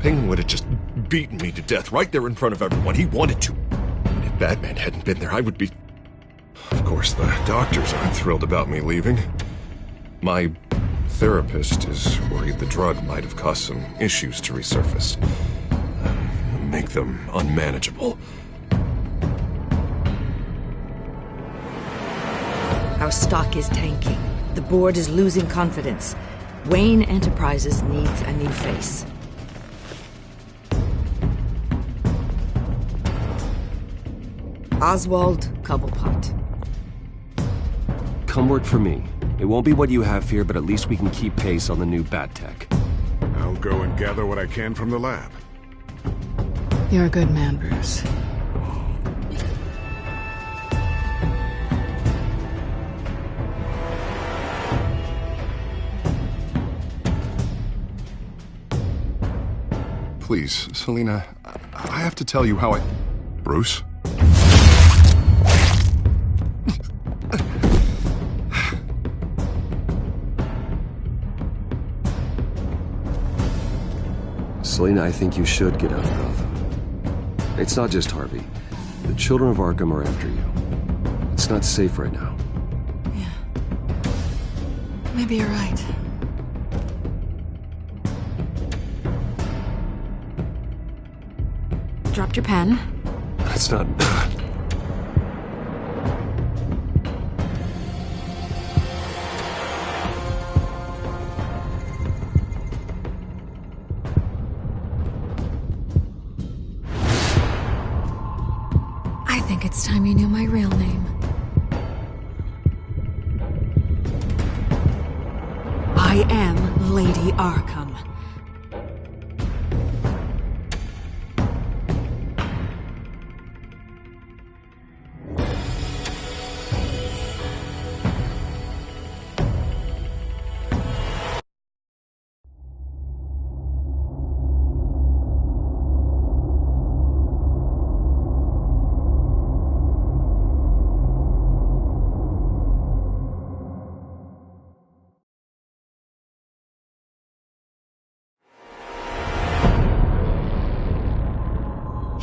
Penguin would have just beaten me to death right there in front of everyone. He wanted to. If Batman hadn't been there, I would be... Of course, the doctors aren't thrilled about me leaving. My therapist is worried the drug might have caused some issues to resurface. Make them unmanageable. Our stock is tanking. The board is losing confidence. Wayne Enterprises needs a new face. Oswald Cobblepot. Come work for me. It won't be what you have here, but at least we can keep pace on the new bat tech. I'll go and gather what I can from the lab. You're a good man, Bruce. Please, Selina, I have to tell you how I... Bruce? Selina, I think you should get out of Gotham. It's not just Harvey. The children of Arkham are after you. It's not safe right now. Yeah. Maybe you're right. Dropped your pen. That's not... I think it's time you knew my real name. I am Lady Arkham.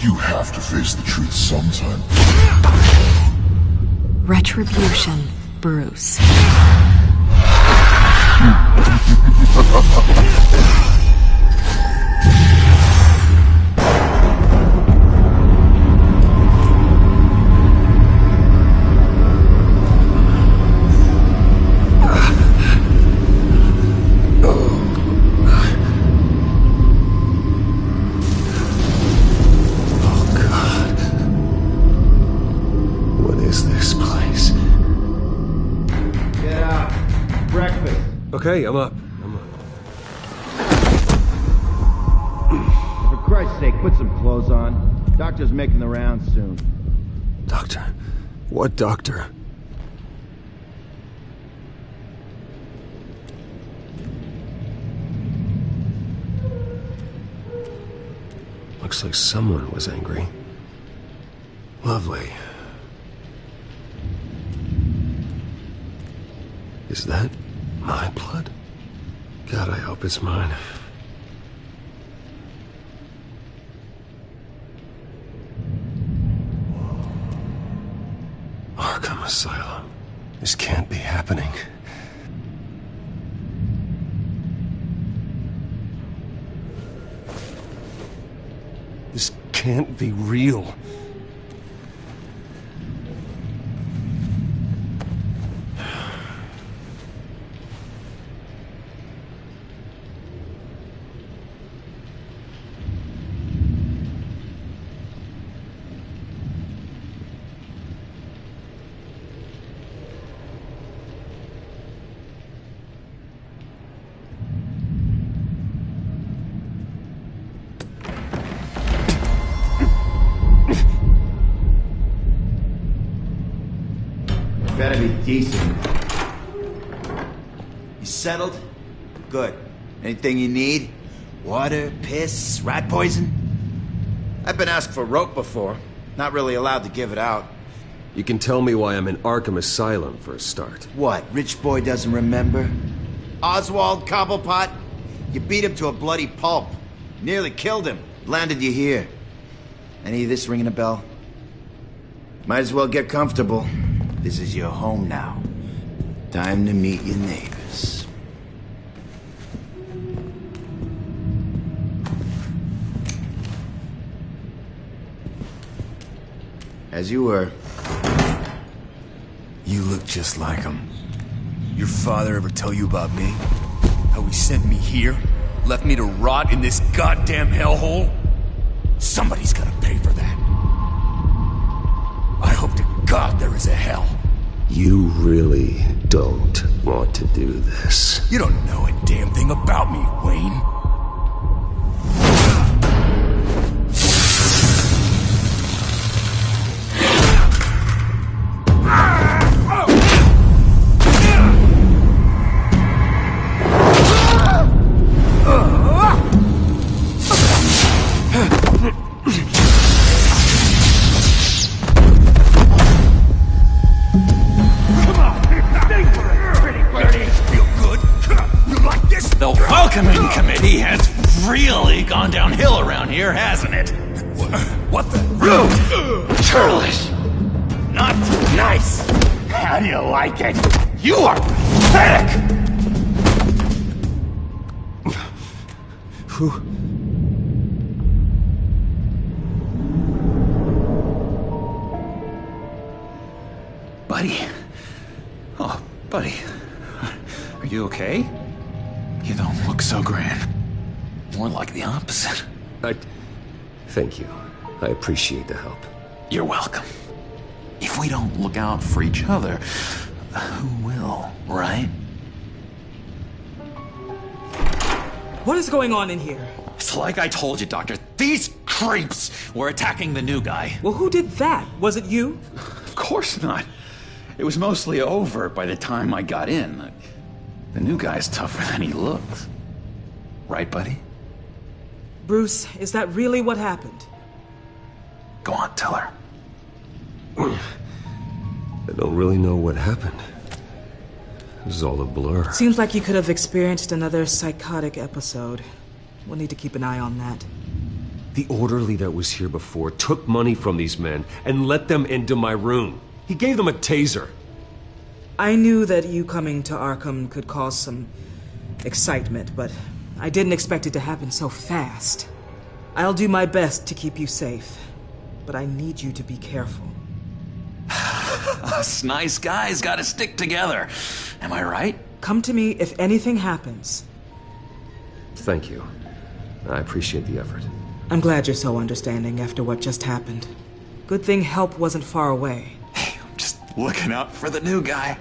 You have to face the truth sometime. Retribution, Bruce. Okay, I'm up. For Christ's sake, put some clothes on. Doctor's making the rounds soon. Doctor? What doctor? Looks like someone was angry. Lovely. Is that my blood? God, I hope it's mine. Arkham Asylum. This can't be happening. This can't be real. Better be decent. You settled? Good. Anything you need? Water, piss, rat poison? I've been asked for rope before. Not really allowed to give it out. You can tell me why I'm in Arkham Asylum for a start. What, rich boy doesn't remember? Oswald Cobblepot? You beat him to a bloody pulp. Nearly killed him. Landed you here. Any of this ringing a bell? Might as well get comfortable. This is your home now. Time to meet your neighbors. As you were. You look just like him. Your father ever tell you about me? How he sent me here? Left me to rot in this goddamn hellhole? Somebody's gotta pay for that. I hope to God there is a hell. You really don't want to do this. You don't know a damn thing about me, Wayne. Committee has really gone downhill around here, hasn't it? What the? Rude! Churlish! Not nice! How do you like it? You are pathetic! Who? Buddy. Oh, buddy. Are you okay? You don't look so grand. More like the opposite. Thank you. I appreciate the help. You're welcome. If we don't look out for each other, who will, right? What is going on in here? It's like I told you, Doctor. These creeps were attacking the new guy. Well, who did that? Was it you? Of course not. It was mostly over by the time I got in. The new guy's tougher than he looks. Right, buddy? Bruce, is that really what happened? Go on, tell her. I don't really know what happened. This is all a blur. Seems like you could have experienced another psychotic episode. We'll need to keep an eye on that. The orderly that was here before took money from these men and let them into my room. He gave them a taser. I knew that you coming to Arkham could cause some excitement, but I didn't expect it to happen so fast. I'll do my best to keep you safe, but I need you to be careful. Us nice guys gotta stick together. Am I right? Come to me if anything happens. Thank you. I appreciate the effort. I'm glad you're so understanding after what just happened. Good thing help wasn't far away. Hey, I'm just looking out for the new guy.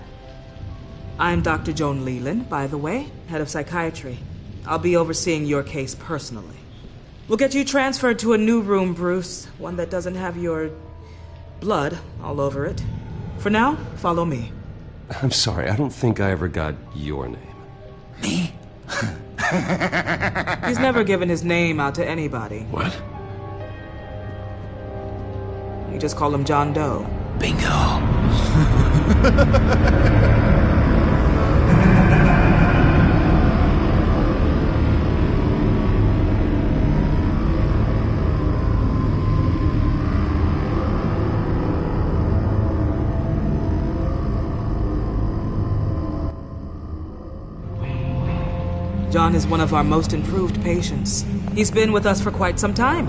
I'm Dr. Joan Leland, by the way, head of psychiatry. I'll be overseeing your case personally. We'll get you transferred to a new room, Bruce. One that doesn't have your blood all over it. For now, follow me. I'm sorry, I don't think I ever got your name. Me? He's never given his name out to anybody. What? You just call him John Doe. Bingo. John is one of our most improved patients. He's been with us for quite some time.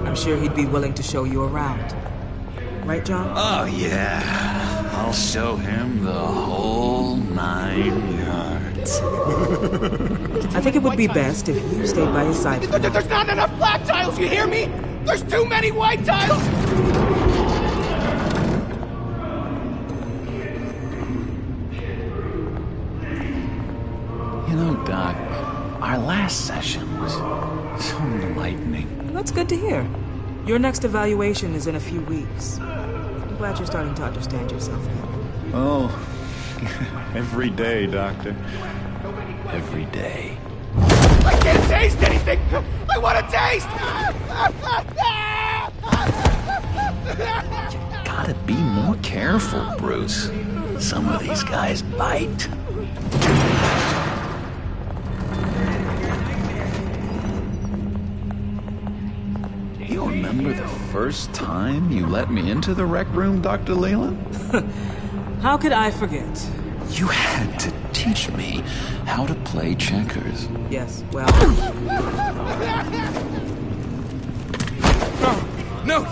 I'm sure he'd be willing to show you around. Right, John? Oh, yeah. I'll show him the whole 9 yards. I think it would be best if you stayed by his side. There's not enough black tiles, you hear me? There's too many white tiles! You know, Doc, our last session was so enlightening. That's good to hear. Your next evaluation is in a few weeks. I'm glad you're starting to understand yourself better. Oh, every day, Doctor. Every day. I can't taste anything! I want to taste! Gotta be more careful, Bruce. Some of these guys bite. remember the first time you let me into the rec room, Dr. Leland? How could I forget? You had to teach me how to play checkers. Yes, well... No,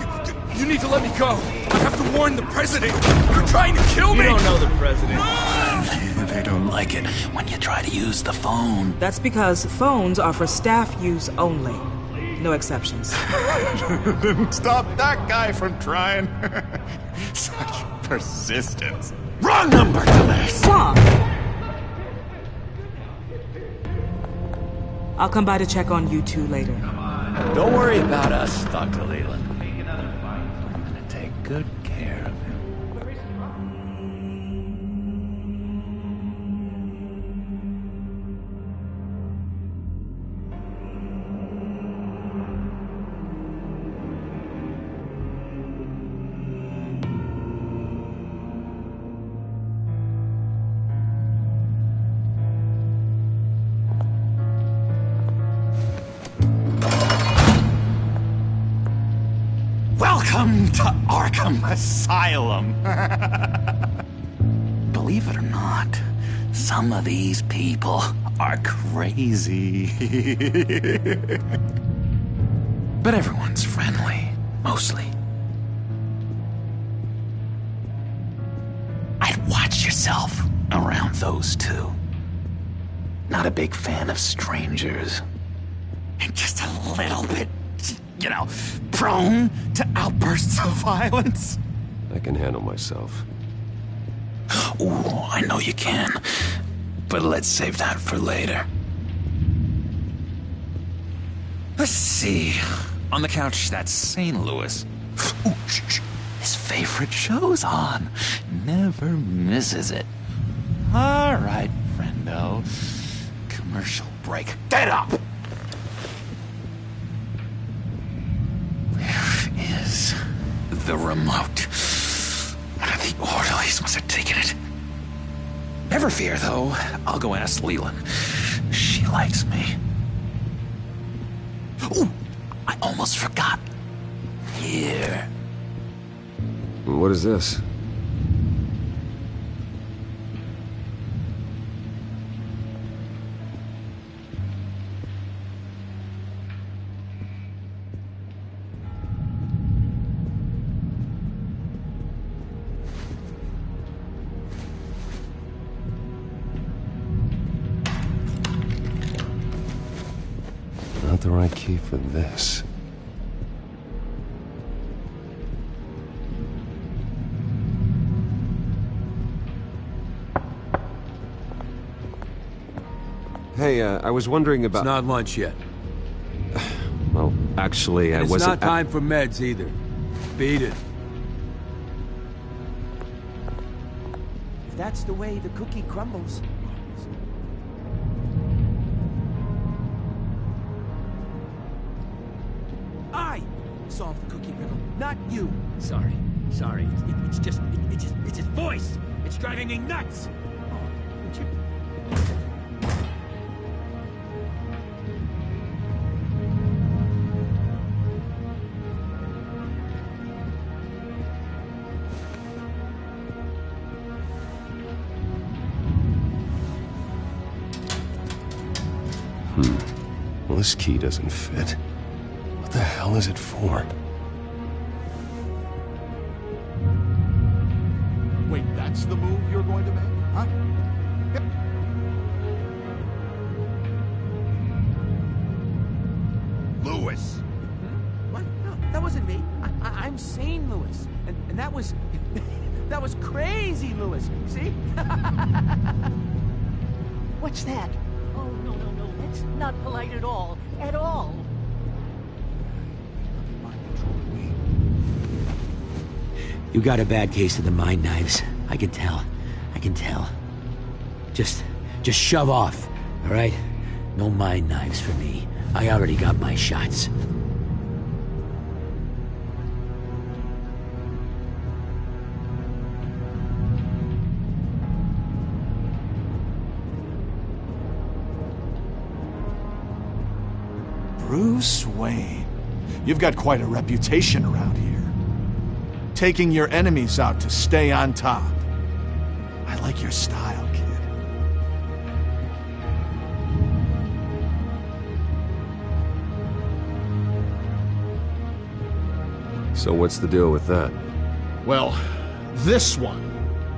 you need to let me go. I have to warn the president. You're trying to kill me. You don't know the president. They don't like it when you try to use the phone. That's because phones are for staff use only. No exceptions. Stop that guy from trying. Such persistence. Wrong number, dumbass! Stop! I'll come by to check on you two later. Don't worry about us, Dr. Leland. I'm gonna take good care of him. Welcome to Arkham Asylum. Believe it or not, some of these people are crazy. But everyone's friendly, mostly. I'd watch yourself around those two. Not a big fan of strangers. And just a little bit, you know, prone to outbursts of violence. I can handle myself. Ooh, I know you can. But let's save that for later. Let's see. On the couch, that's St. Louis. Ooh, his favorite show's on. Never misses it. All right, friendo. Commercial break. Get up! Where is the remote? One of the orderlies must have taken it. Never fear, though. I'll go ask Leland. She likes me. Ooh, I almost forgot. Here. What is this? Not the right key for this. Hey, I was wondering about... It's not lunch yet. Well, actually, I It's wasn't... not time for meds either. Beat it. If that's the way the cookie crumbles. I solved the cookie riddle, not you. Sorry. It's his voice. It's driving me nuts. Would you... Well, this key doesn't fit. What the hell is it for? Wait, that's the move you're going to make, huh? Lewis. What? No, that wasn't me. I'm sane, Lewis. And that was... that was crazy, Lewis. See? What's that? Oh, no. That's not polite at all. At all. You got a bad case of the mind knives. I can tell. Just shove off, all right? No mind knives for me. I already got my shots. Bruce Wayne. You've got quite a reputation around here. Taking your enemies out to stay on top. I like your style, kid. So what's the deal with that? Well, this one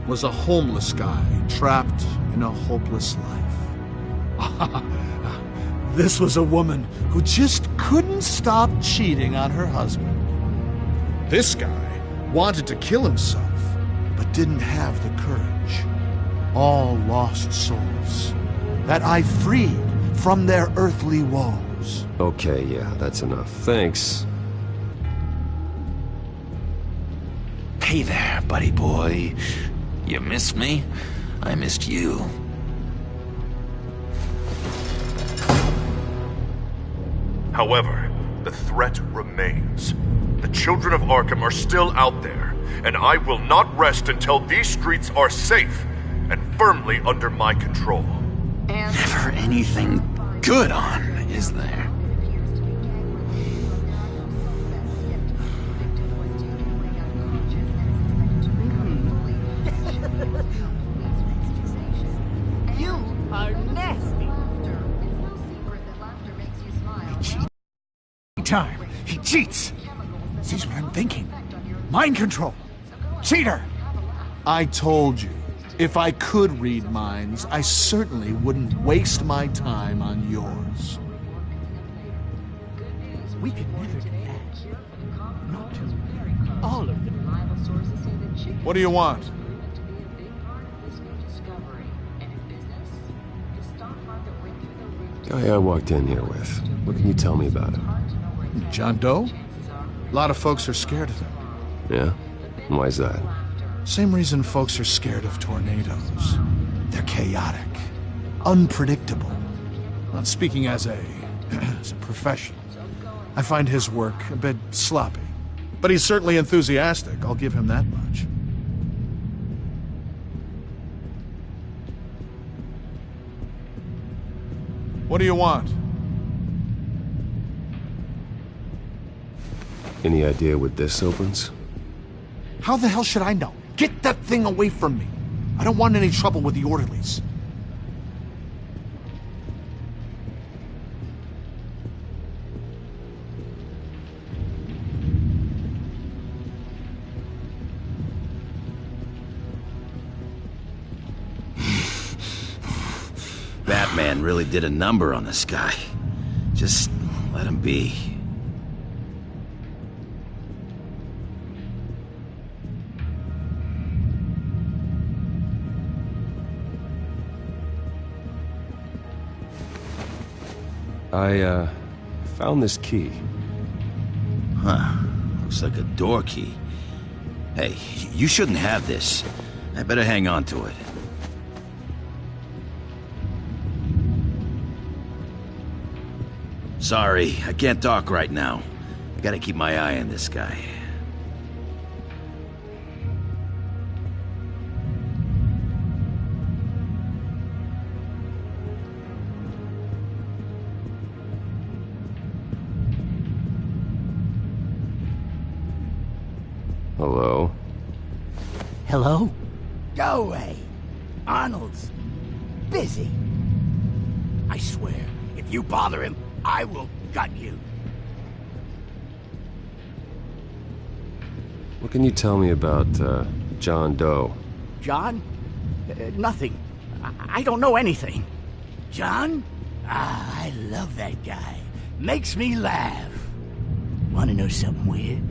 was a homeless guy trapped in a hopeless life. This was a woman who just couldn't stop cheating on her husband. This guy wanted to kill himself, but didn't have the courage. All lost souls that I freed from their earthly woes. Okay, yeah, that's enough. Thanks. Hey there, buddy boy. You missed me? I missed you. However, the threat remains. The children of Arkham are still out there, and I will not rest until these streets are safe and firmly under my control. Never anything good on, is there? You are nasty. Time. He cheats. Sees what I'm thinking. Mind control. Cheater. I told you, if I could read minds, I certainly wouldn't waste my time on yours. We could never do that. Not to all of them. What do you want? Guy I walked in here with. What can you tell me about him? John Doe? A lot of folks are scared of him. Yeah? Why's that? Same reason folks are scared of tornadoes. They're chaotic, unpredictable. Not speaking as a professional. I find his work a bit sloppy. But he's certainly enthusiastic, I'll give him that much. What do you want? Any idea what this opens? How the hell should I know? Get that thing away from me. I don't want any trouble with the orderlies. Batman really did a number on this guy. Just let him be. I, found this key. Huh. Looks like a door key. Hey, you shouldn't have this. I better hang on to it. Sorry, I can't talk right now. I gotta keep my eye on this guy. Hello? Hello? Go away. Arnold's busy. I swear, if you bother him, I will gut you. What can you tell me about, John Doe? John? Nothing. I don't know anything. John? Ah, I love that guy. Makes me laugh. Want to know something weird?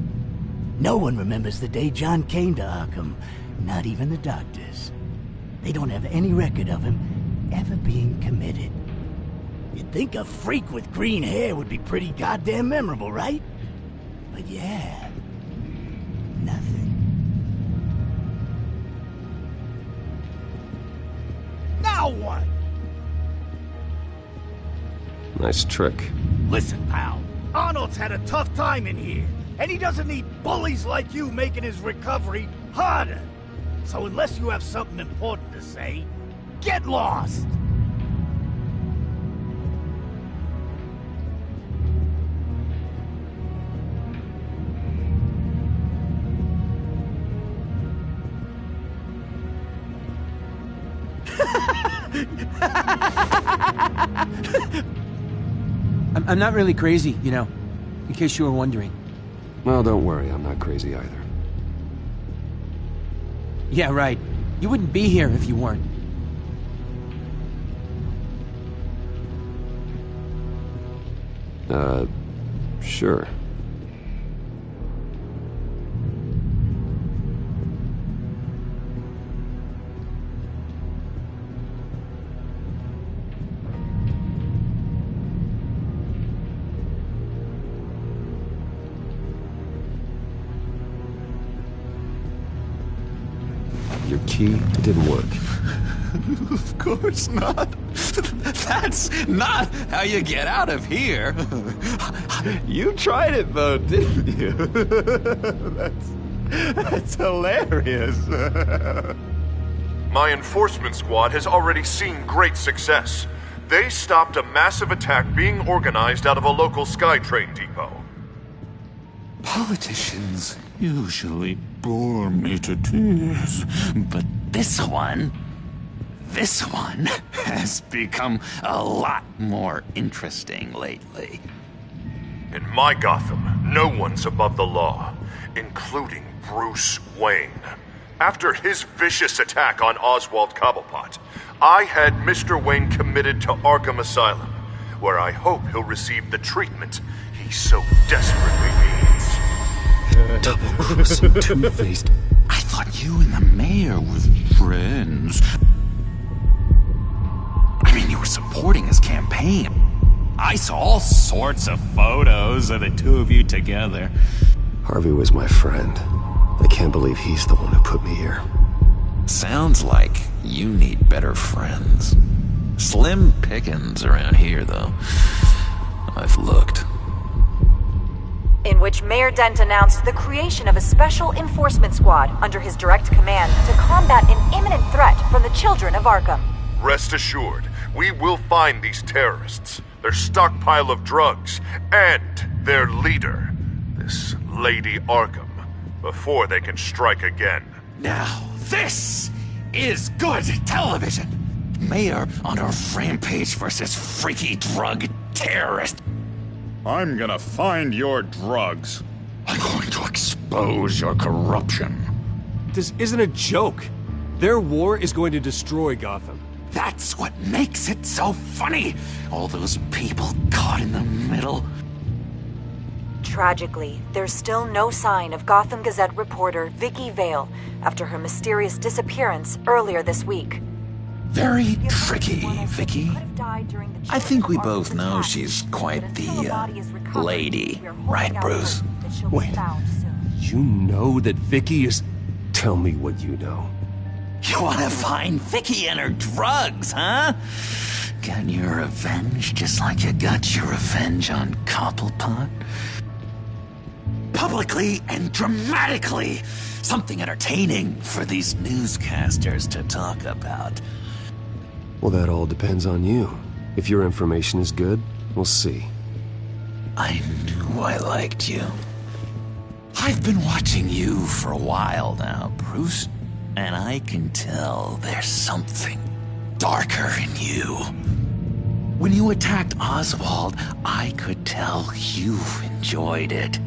No one remembers the day John came to Arkham. Not even the doctors. They don't have any record of him ever being committed. You'd think a freak with green hair would be pretty goddamn memorable, right? But yeah, nothing. Now what? Nice trick. Listen, pal. Arnold's had a tough time in here, and he doesn't need bullies like you making his recovery harder. So unless you have something important to say, get lost! I'm not really crazy, you know, in case you were wondering. Well, don't worry, I'm not crazy either. Yeah, right. You wouldn't be here if you weren't. Sure. Your key didn't work. Of course not. That's not how you get out of here. You tried it though, didn't you? That's hilarious. My enforcement squad has already seen great success. They stopped a massive attack being organized out of a local SkyTrain depot. Politicians usually bore me to tears, but this one has become a lot more interesting lately. In my Gotham, no one's above the law, including Bruce Wayne. After his vicious attack on Oswald Cobblepot, I had Mr. Wayne committed to Arkham Asylum, where I hope he'll receive the treatment he so desperately needs. Double-crossing, two-faced. I thought you and the mayor were friends. I mean, you were supporting his campaign. I saw all sorts of photos of the two of you together. Harvey was my friend. I can't believe he's the one who put me here. Sounds like you need better friends. Slim pickings around here, though. I've looked. In which Mayor Dent announced the creation of a special enforcement squad under his direct command to combat an imminent threat from the children of Arkham. Rest assured, we will find these terrorists, their stockpile of drugs, and their leader, this Lady Arkham, before they can strike again. Now, this is good television! Mayor on a rampage versus freaky drug terrorist. I'm gonna find your drugs. I'm going to expose your corruption. This isn't a joke. Their war is going to destroy Gotham. That's what makes it so funny! All those people caught in the middle. Tragically, there's still no sign of Gotham Gazette reporter Vicky Vale after her mysterious disappearance earlier this week. Very tricky, Vicky. I think we both know she's quite the, lady. Right, Bruce? Wait, you know that Vicky is... Tell me what you know. You want to find Vicky and her drugs, huh? Got your revenge just like you got your revenge on Cobblepot? Publicly and dramatically! Something entertaining for these newscasters to talk about. Well, that all depends on you. If your information is good, we'll see. I knew I liked you. I've been watching you for a while now, Bruce, and I can tell there's something darker in you. When you attacked Oswald, I could tell you enjoyed it.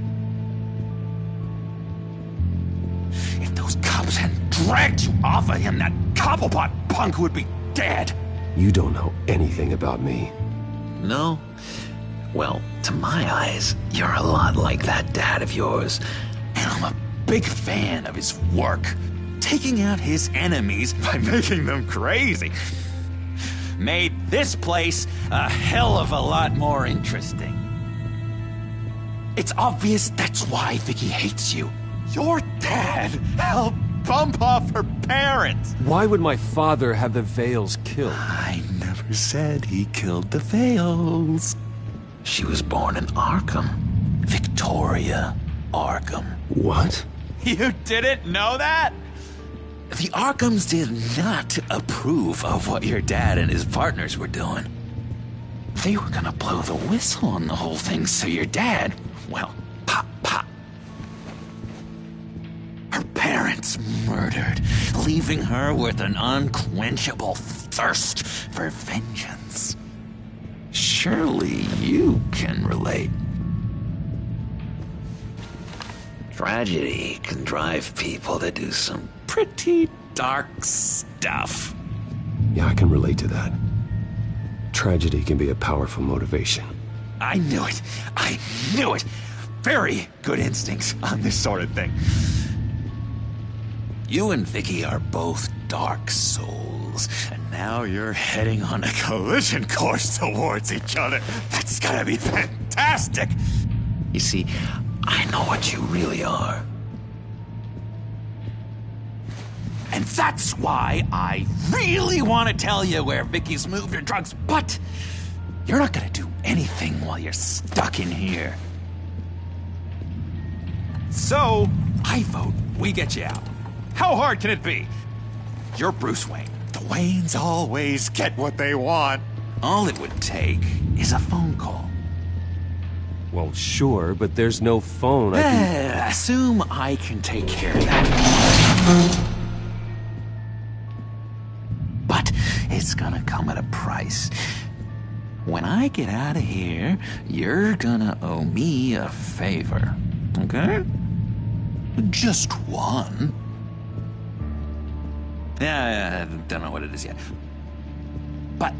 If those cops hadn't dragged you off of him, that Cobblepot punk would be dead. You don't know anything about me. No? Well, to my eyes, you're a lot like that dad of yours. And I'm a big fan of his work. Taking out his enemies by making them crazy. Made this place a hell of a lot more interesting. It's obvious that's why Vicky hates you. Your dad helped bump off her parents. Why would my father have the Vales killed? I never said he killed the Vales. She was born in Arkham. Victoria Arkham. What? You didn't know that? The Arkhams did not approve of what your dad and his partners were doing. They were gonna blow the whistle on the whole thing, so your dad, well, pop. Her parents murdered, leaving her with an unquenchable thirst for vengeance. Surely you can relate. Tragedy can drive people to do some pretty dark stuff. Yeah, I can relate to that. Tragedy can be a powerful motivation. I knew it. I knew it. Very good instincts on this sort of thing. You and Vicky are both dark souls, and now you're heading on a collision course towards each other. That's gotta be fantastic. You see, I know what you really are. And that's why I really want to tell you where Vicky's moved her drugs, but you're not gonna do anything while you're stuck in here. So, I vote we get you out. How hard can it be? You're Bruce Wayne. The Waynes always get what they want. All it would take is a phone call. Well, sure, but there's no phone. I can... Assume I can take care of that. But it's gonna come at a price. When I get out of here, you're gonna owe me a favor. Okay? Just one. Yeah, I don't know what it is yet. But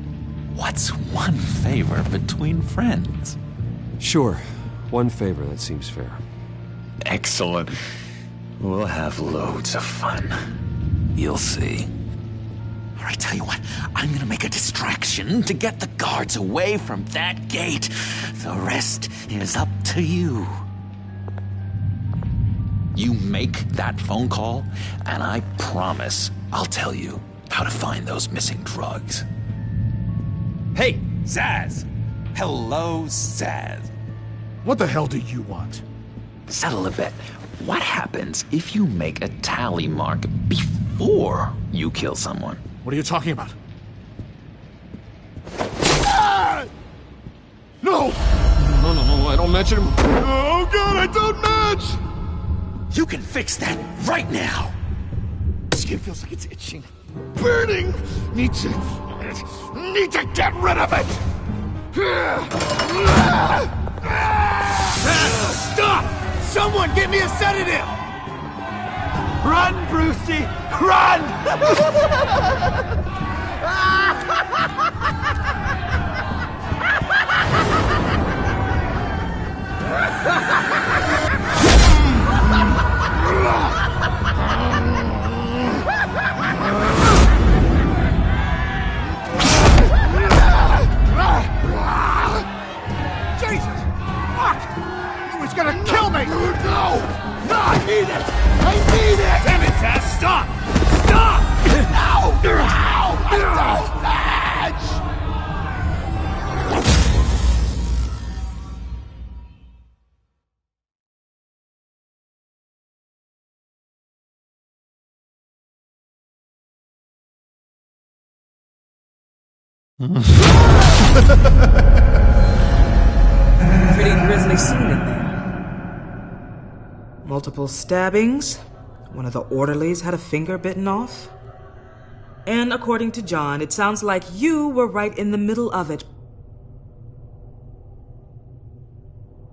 what's one favor between friends? Sure. One favor, that seems fair. Excellent. We'll have loads of fun. You'll see. All right, tell you what. I'm gonna make a distraction to get the guards away from that gate. The rest is up to you. You make that phone call, and I promise I'll tell you how to find those missing drugs. Hey, Zsasz! Hello, Zsasz. What the hell do you want? Settle a bet. What happens if you make a tally mark before you kill someone? What are you talking about? Ah! No! No, I don't match him. Oh, God, I don't match! You can fix that right now. Skin feels like it's itching. Burning! Need to get rid of it! Stop! Someone get me a sedative! Run, Brucey! Run! Jesus! Fuck! He was gonna kill me! No! No, I need it! I need it! Damn it, Zsasz! Stop! Stop! No! No! I don't match! Pretty grisly scene in there. Multiple stabbings. One of the orderlies had a finger bitten off. And according to John, it sounds like you were right in the middle of it.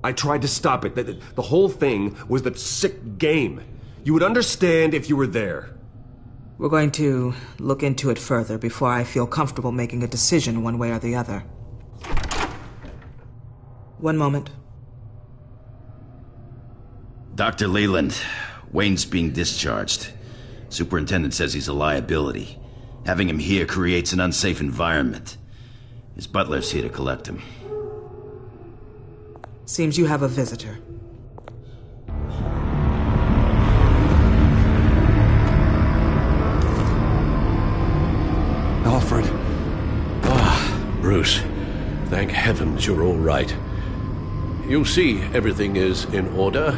I tried to stop it. The whole thing was the sick game. You would understand if you were there. We're going to look into it further before I feel comfortable making a decision one way or the other. One moment. Dr. Leland, Wayne's being discharged. Superintendent says he's a liability. Having him here creates an unsafe environment. His butler's here to collect him. Seems you have a visitor. Alfred. Bruce. Thank heavens you're all right. You see, everything is in order.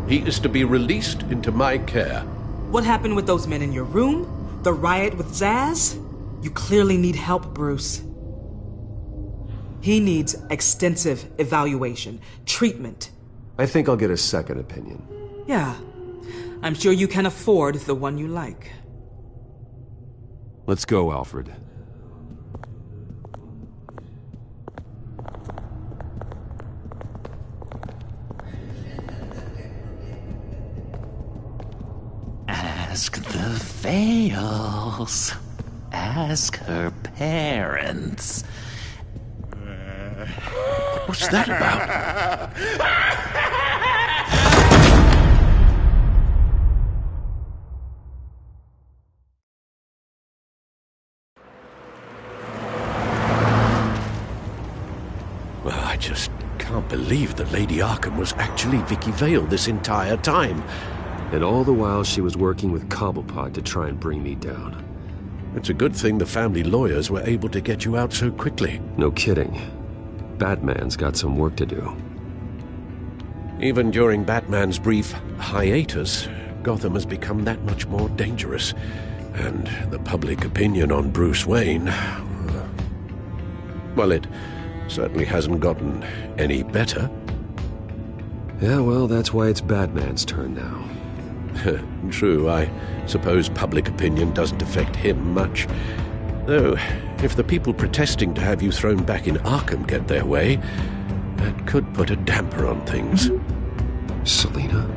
He is to be released into my care. What happened with those men in your room? The riot with Zsasz? You clearly need help, Bruce. He needs extensive evaluation, treatment. I think I'll get a second opinion. Yeah. I'm sure you can afford the one you like. Let's go, Alfred. Tales. Ask her parents. What's that about? Well, I just can't believe that Lady Arkham was actually Vicky Vale this entire time. And all the while she was working with Cobblepot to try and bring me down. It's a good thing the family lawyers were able to get you out so quickly. No kidding. Batman's got some work to do. Even during Batman's brief hiatus, Gotham has become that much more dangerous. And the public opinion on Bruce Wayne... well, it certainly hasn't gotten any better. Yeah, well, that's why it's Batman's turn now. True, I suppose public opinion doesn't affect him much. Though, if the people protesting to have you thrown back in Arkham get their way, that could put a damper on things. Selina?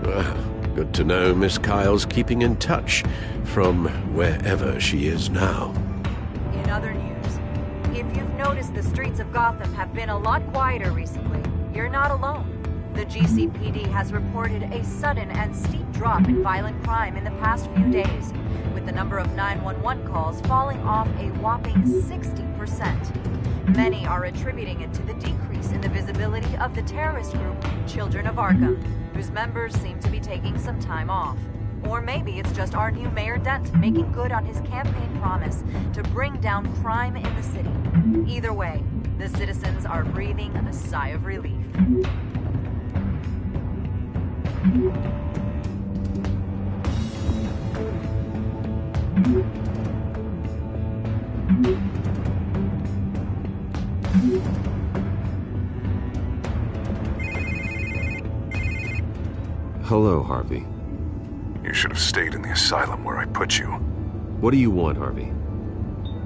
Well, good to know Miss Kyle's keeping in touch from wherever she is now. In other news, if you've noticed the streets of Gotham have been a lot quieter recently, you're not alone. The GCPD has reported a sudden and steep drop in violent crime in the past few days, with the number of 911 calls falling off a whopping 60%. Many are attributing it to the decrease in the visibility of the terrorist group Children of Arkham, whose members seem to be taking some time off. Or maybe it's just our new Mayor Dent making good on his campaign promise to bring down crime in the city. Either way, the citizens are breathing a sigh of relief. Hello, Harvey. You should have stayed in the asylum where I put you. What do you want, Harvey?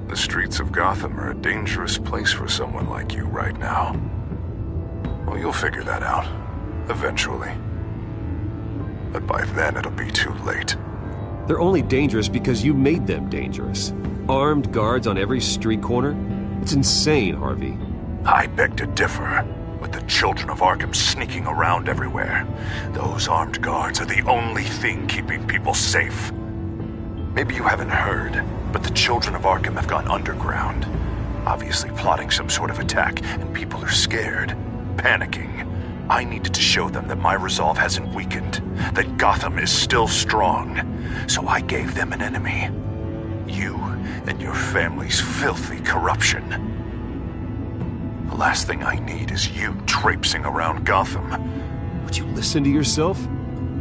The streets of Gotham are a dangerous place for someone like you right now. Well, you'll figure that out. Eventually. But by then, it'll be too late. They're only dangerous because you made them dangerous. Armed guards on every street corner? It's insane, Harvey. I beg to differ. With the Children of Arkham sneaking around everywhere, those armed guards are the only thing keeping people safe. Maybe you haven't heard, but the Children of Arkham have gone underground. Obviously plotting some sort of attack, and people are scared, panicking. I needed to show them that my resolve hasn't weakened, that Gotham is still strong. So I gave them an enemy. You and your family's filthy corruption. The last thing I need is you traipsing around Gotham. Would you listen to yourself?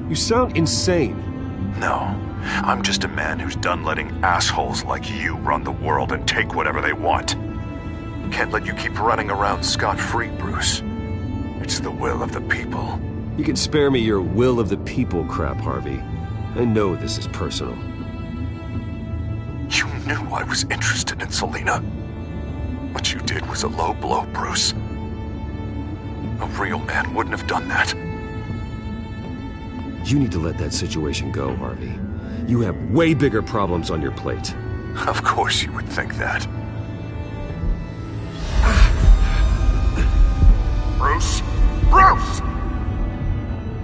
You sound insane. No, I'm just a man who's done letting assholes like you run the world and take whatever they want. Can't let you keep running around scot-free, Bruce. It's the will of the people. You can spare me your will of the people crap, Harvey. I know this is personal. You knew I was interested in Selina. What you did was a low blow, Bruce. A real man wouldn't have done that. You need to let that situation go, Harvey. You have way bigger problems on your plate. Of course you would think that. Bruce! Bruce!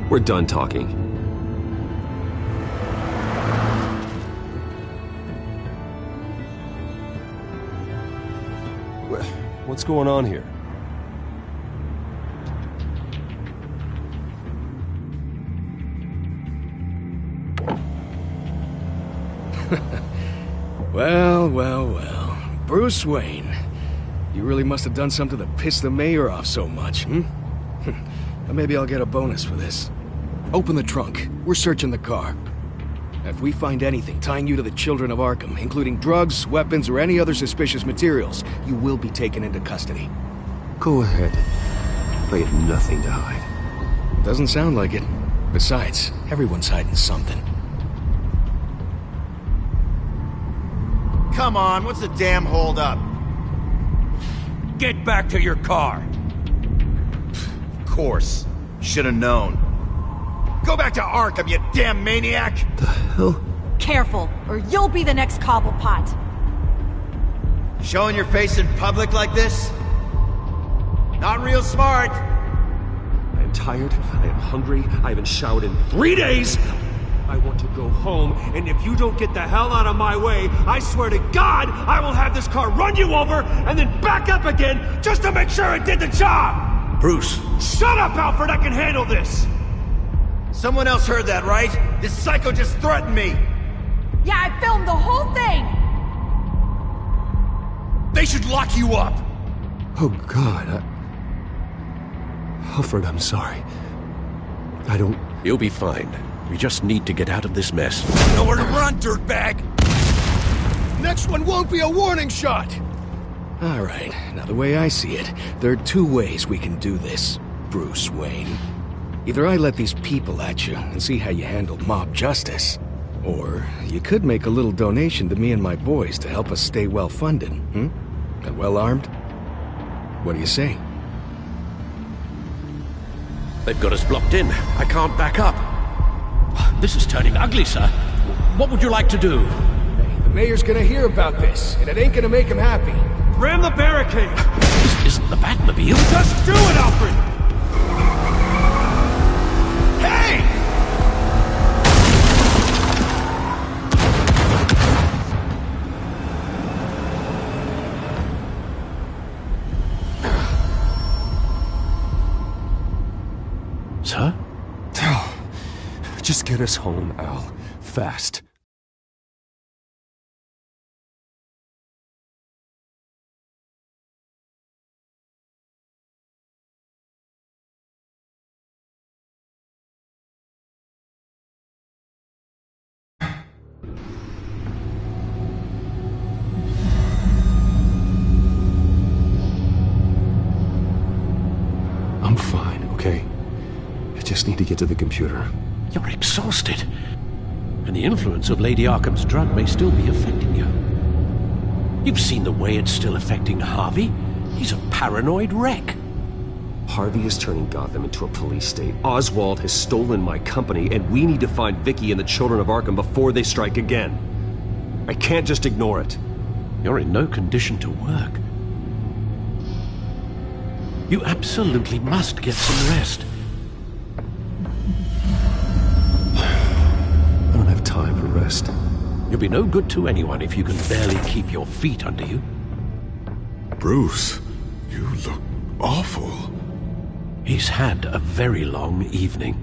We're done talking. What's going on here? Well. Bruce Wayne. You really must have done something to piss the mayor off so much, hmm? Maybe I'll get a bonus for this. Open the trunk. We're searching the car. If we find anything tying you to the Children of Arkham, including drugs, weapons, or any other suspicious materials, you will be taken into custody. Go ahead. I have nothing to hide. Doesn't sound like it. Besides, everyone's hiding something. Come on, what's the damn holdup? Get back to your car! Of course. Should have known. Go back to Arkham, you damn maniac! The hell? Careful, or you'll be the next Cobblepot. Showing your face in public like this? Not real smart. I am tired, I am hungry, I haven't showered in 3 days! I want to go home, and if you don't get the hell out of my way, I swear to God, I will have this car run you over, and then back up again, just to make sure it did the job! Bruce! Shut up, Alfred, I can handle this! Someone else heard that, right? This psycho just threatened me! Yeah, I filmed the whole thing! They should lock you up! Oh, God, Alfred, I'm sorry. I don't... You'll be fine. We just need to get out of this mess. Nowhere to run, dirtbag! Next one won't be a warning shot! Alright, now the way I see it, there are 2 ways we can do this, Bruce Wayne. Either I let these people at you and see how you handle mob justice, or you could make a little donation to me and my boys to help us stay well-funded, and well-armed? What do you say? They've got us blocked in. I can't back up. This is turning ugly, sir. What would you like to do? Hey, the mayor's gonna hear about this, and it ain't gonna make him happy. Ram the barricade! This isn't the Batmobile. Just do it, Alfred! Hey! Sir? Just get us home, Al. Fast. I'm fine, okay? I just need to get to the computer. You're exhausted. And the influence of Lady Arkham's drug may still be affecting you. You've seen the way it's still affecting Harvey. He's a paranoid wreck. Harvey is turning Gotham into a police state. Oswald has stolen my company, and we need to find Vicky and the children of Arkham before they strike again. I can't just ignore it. You're in no condition to work. You absolutely must get some rest. I don't have time for rest. You'll be no good to anyone if you can barely keep your feet under you. Bruce, you look awful. He's had a very long evening.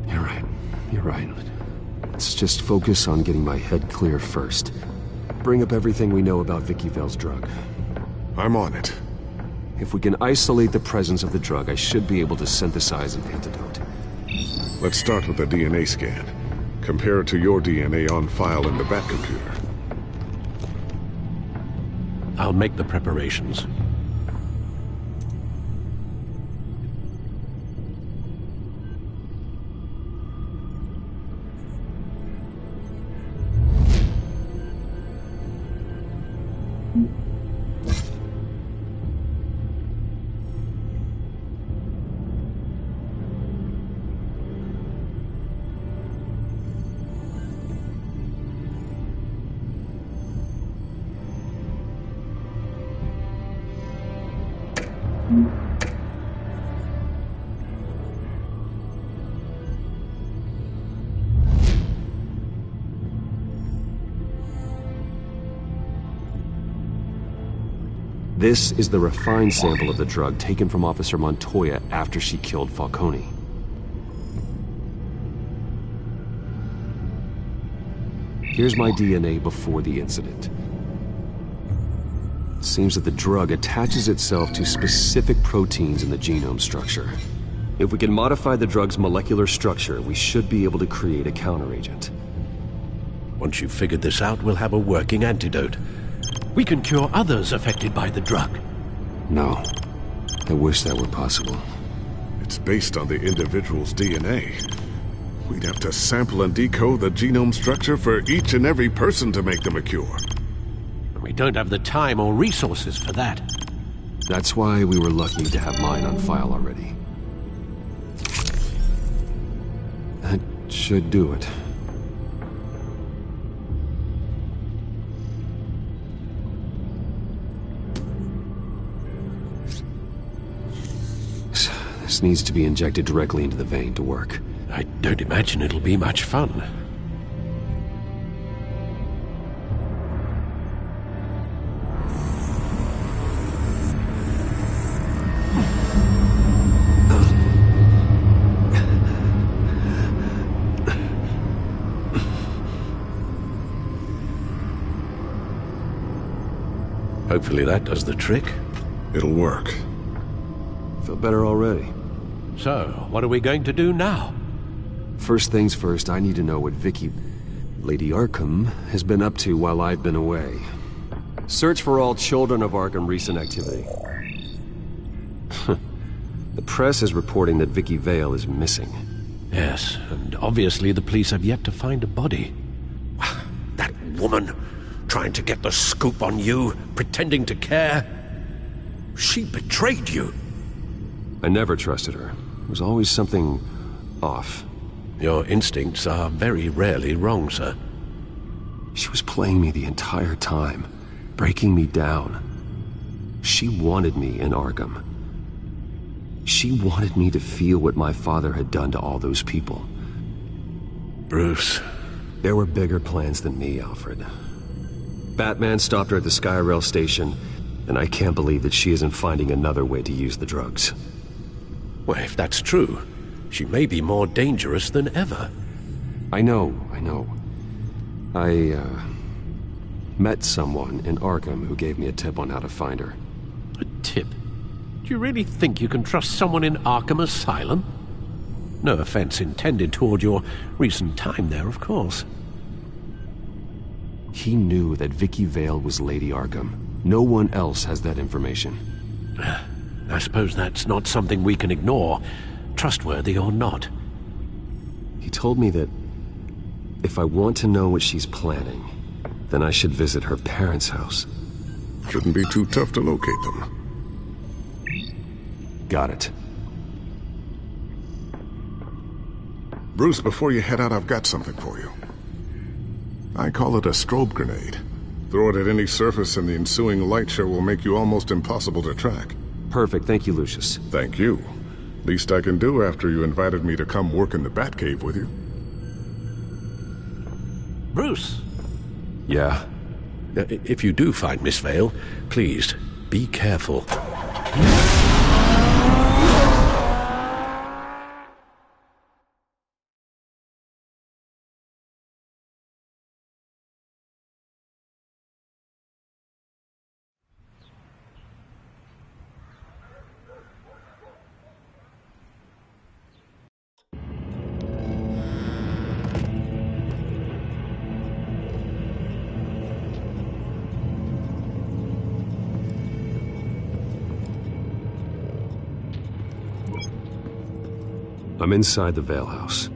You're right. You're right. Let's just focus on getting my head clear first. Bring up everything we know about Vicky Vale's drug. I'm on it. If we can isolate the presence of the drug, I should be able to synthesize an antidote. Let's start with a DNA scan. Compare it to your DNA on file in the Batcomputer. I'll make the preparations. This is the refined sample of the drug taken from Officer Montoya after she killed Falcone. Here's my DNA before the incident. It seems that the drug attaches itself to specific proteins in the genome structure. If we can modify the drug's molecular structure, we should be able to create a counteragent. Once you've figured this out, we'll have a working antidote. We can cure others affected by the drug. No. I wish that were possible. It's based on the individual's DNA. We'd have to sample and decode the genome structure for each and every person to make them a cure. We don't have the time or resources for that. That's why we were lucky to have mine on file already. That should do it. This needs to be injected directly into the vein to work. I don't imagine it'll be much fun. Hopefully that does the trick. It'll work. Feel better already. So, what are we going to do now? First things first, I need to know what Lady Arkham, has been up to while I've been away. Search for all children of Arkham recent activity. The press is reporting that Vicky Vale is missing. Yes, and obviously the police have yet to find a body. That woman, trying to get the scoop on you, pretending to care. She betrayed you. I never trusted her. There was always something off. Your instincts are very rarely wrong, sir. She was playing me the entire time, breaking me down. She wanted me in Arkham. She wanted me to feel what my father had done to all those people. Bruce. There were bigger plans than me, Alfred. Batman stopped her at the Skyrail station, and I can't believe that she isn't finding another way to use the drugs. Well, if that's true, she may be more dangerous than ever. I know. I met someone in Arkham who gave me a tip on how to find her. A tip? Do you really think you can trust someone in Arkham Asylum? No offense intended toward your recent time there, of course. He knew that Vicky Vale was Lady Arkham. No one else has that information. I suppose that's not something we can ignore, trustworthy or not. He told me that if I want to know what she's planning, then I should visit her parents' house. Shouldn't be too tough to locate them. Got it. Bruce, before you head out, I've got something for you. I call it a strobe grenade. Throw it at any surface and the ensuing light show will make you almost impossible to track. Perfect, thank you, Lucius. Thank you. Least I can do after you invited me to come work in the Batcave with you. Bruce! Yeah? If you do find Miss Vale, please, be careful. I'm inside the Vale house.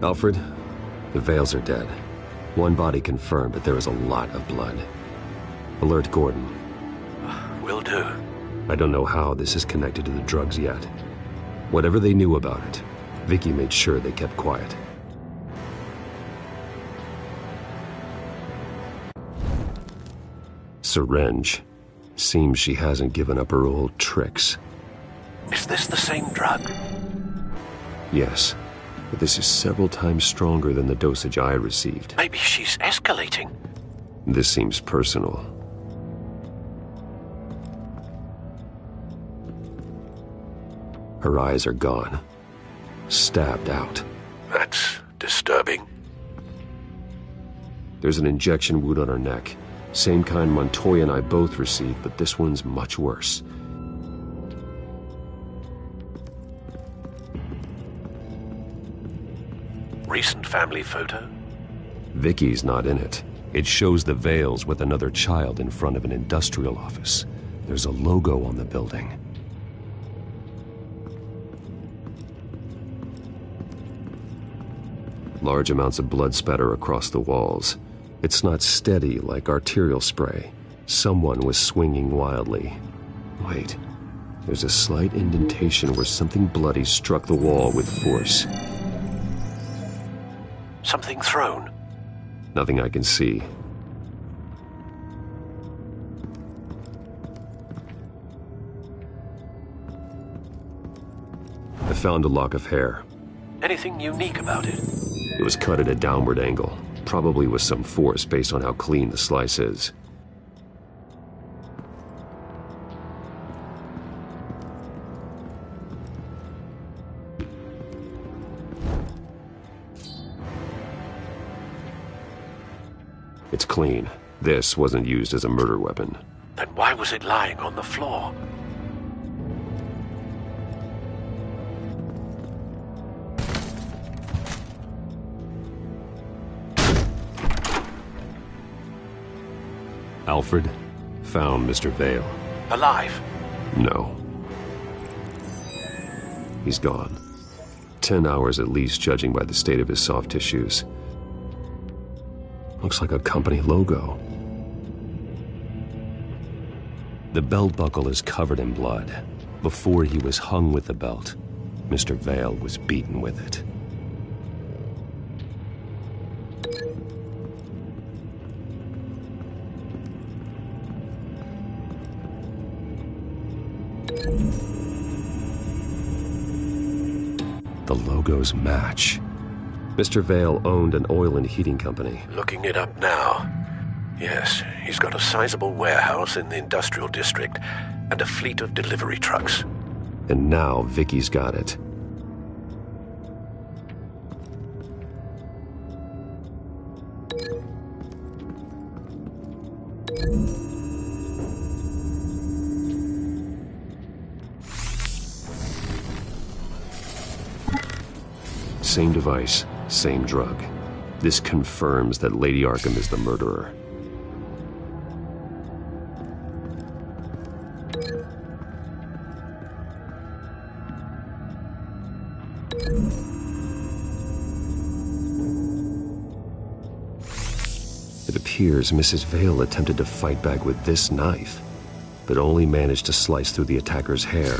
Alfred, the Vales are dead. One body confirmed, but there is a lot of blood. Alert Gordon. Will do. I don't know how this is connected to the drugs yet. Whatever they knew about it, Vicky made sure they kept quiet. Syringe. Seems she hasn't given up her old tricks. Is this the same drug? Yes, but this is several times stronger than the dosage I received. Maybe she's escalating. This seems personal. Her eyes are gone. Stabbed out. That's disturbing. There's an injection wound on her neck. Same kind Montoya and I both received, but this one's much worse. Recent family photo? Vicky's not in it. It shows the Vales with another child in front of an industrial office. There's a logo on the building. Large amounts of blood spatter across the walls. It's not steady like arterial spray. Someone was swinging wildly. Wait, there's a slight indentation where something bloody struck the wall with force. Something thrown? Nothing I can see. I found a lock of hair. Anything unique about it? It was cut at a downward angle, probably with some force based on how clean the slice is. It's clean. This wasn't used as a murder weapon. Then why was it lying on the floor? Alfred found Mr. Vale. Alive? No. He's gone. 10 hours at least, judging by the state of his soft tissues. Looks like a company logo. The belt buckle is covered in blood. Before he was hung with the belt, Mr. Vale was beaten with it. The logos match. Mr. Vale owned an oil and heating company. Looking it up now. Yes, he's got a sizable warehouse in the industrial district and a fleet of delivery trucks. And now Vicky's got it. Same device, same drug. This confirms that Lady Arkham is the murderer. It appears Mrs. Vale attempted to fight back with this knife, but only managed to slice through the attacker's hair.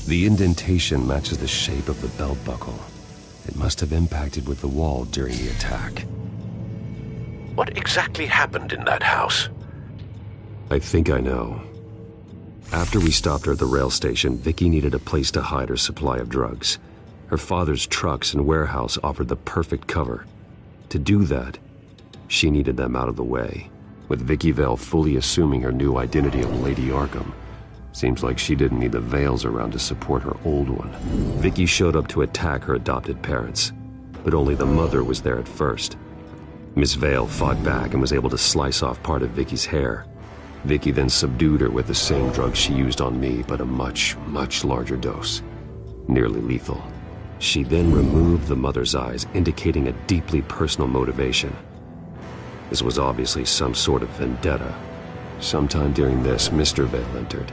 The indentation matches the shape of the belt buckle. It must have impacted with the wall during the attack. What exactly happened in that house? I think I know. After we stopped her at the rail station, Vicky needed a place to hide her supply of drugs. Her father's trucks and warehouse offered the perfect cover. To do that, she needed them out of the way. With Vicky Vale fully assuming her new identity of Lady Arkham, seems like she didn't need the Vales around to support her old one. Vicky showed up to attack her adopted parents, but only the mother was there at first. Miss Vale fought back and was able to slice off part of Vicky's hair. Vicky then subdued her with the same drug she used on me, but a much, much larger dose. Nearly lethal. She then removed the mother's eyes, indicating a deeply personal motivation. This was obviously some sort of vendetta. Sometime during this, Mr. Vale entered.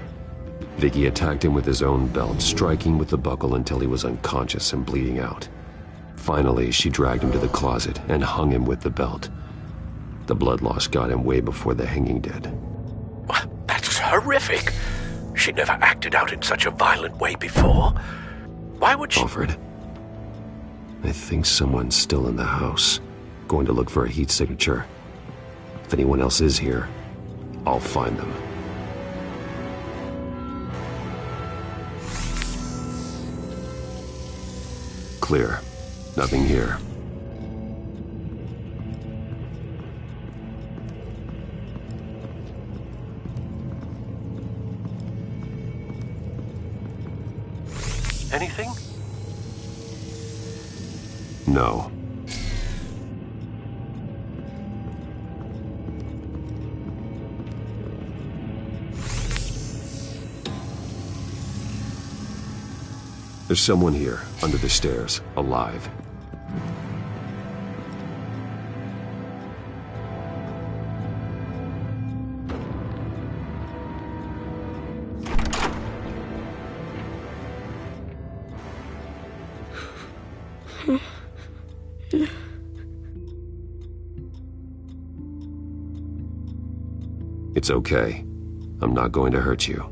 Vicky attacked him with his own belt, striking with the buckle until he was unconscious and bleeding out. Finally, she dragged him to the closet and hung him with the belt. The blood loss got him way before the hanging did. That's horrific. She never acted out in such a violent way before. Why would she... Alfred, I think someone's still in the house. Going to look for a heat signature. If anyone else is here, I'll find them. Clear. Nothing here. Anything? No. There's someone here, under the stairs, alive. It's okay. I'm not going to hurt you.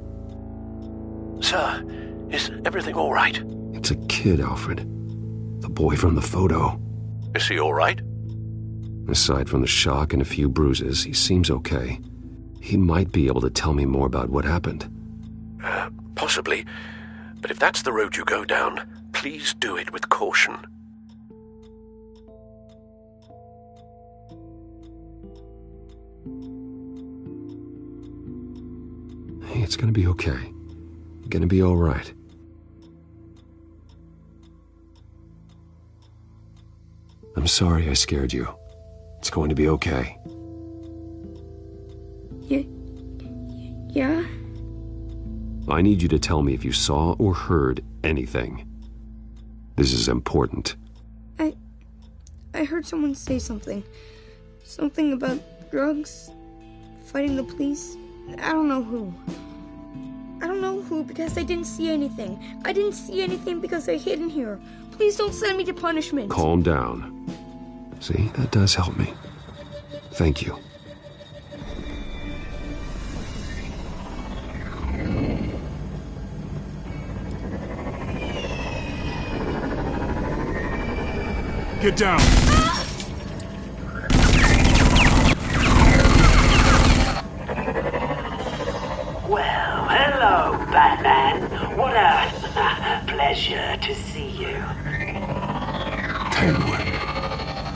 Sir, is everything all right? It's a kid, Alfred. The boy from the photo. Is he all right? Aside from the shock and a few bruises, he seems okay. He might be able to tell me more about what happened. Possibly. But if that's the road you go down, please do it with caution. Hey, it's gonna be okay. You're gonna be all right. I'm sorry I scared you. It's going to be okay. Yeah? I need you to tell me if you saw or heard anything. This is important. I heard someone say something. Something about drugs, fighting the police. I don't know who. I don't know who because I didn't see anything. I didn't see anything because I hid in here. Please don't send me to punishment. Calm down. See, that does help me. Thank you. Get down! Well, hello, Batman. What a pleasure to see you.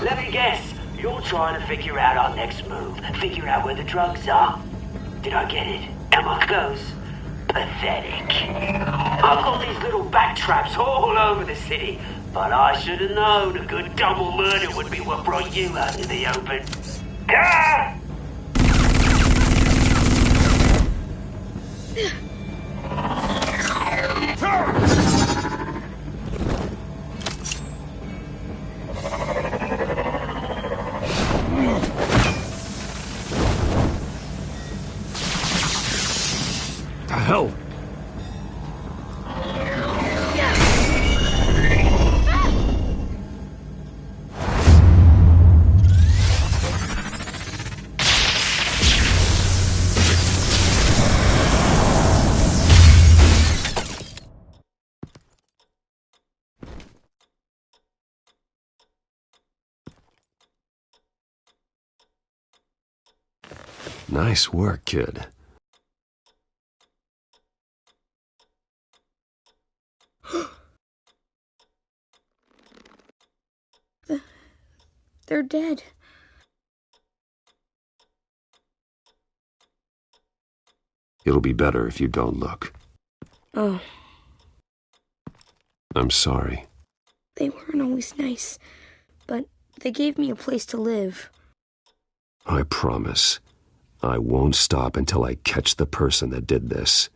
Let me guess, you're trying to figure out our next move. Figure out where the drugs are. Did I get it? Am I close? Pathetic. I've got these little bat traps all over the city, but I should have known a good double murder would be what brought you out in the open. Ah! The hell? Nice work, kid. They're dead. It'll be better if you don't look. Oh, I'm sorry. they weren't always nice, but they gave me a place to live. I promise. I won't stop until I catch the person that did this.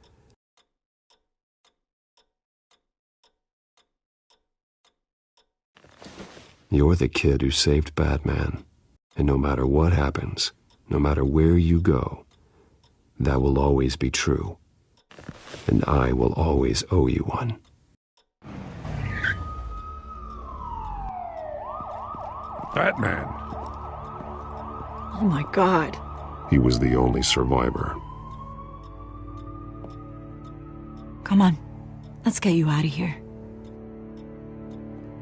You're the kid who saved Batman, and no matter what happens, no matter where you go, that will always be true, and I will always owe you one. Batman. Oh my God. He was the only survivor. Come on. Let's get you out of here.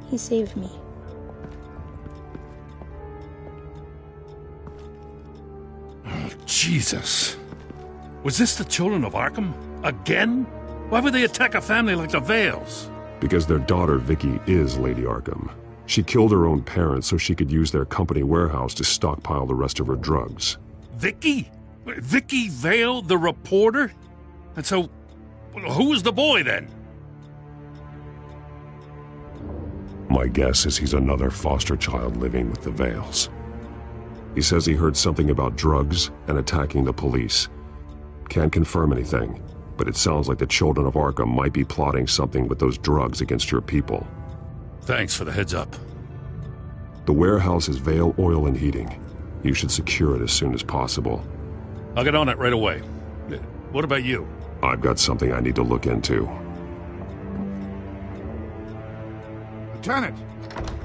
He saved me. Oh, Jesus. Was this the children of Arkham? Again? Why would they attack a family like the Vales? Because their daughter, Vicky, is Lady Arkham. She killed her own parents so she could use their company warehouse to stockpile the rest of her drugs. Vicky? Vicky Vale, the reporter? And so, who was the boy then? My guess is he's another foster child living with the Vales. He says he heard something about drugs and attacking the police. Can't confirm anything, but it sounds like the children of Arkham might be plotting something with those drugs against your people. Thanks for the heads up. The warehouse is Vale Oil and Heating. You should secure it as soon as possible. I'll get on it right away. What about you? I've got something I need to look into. Lieutenant,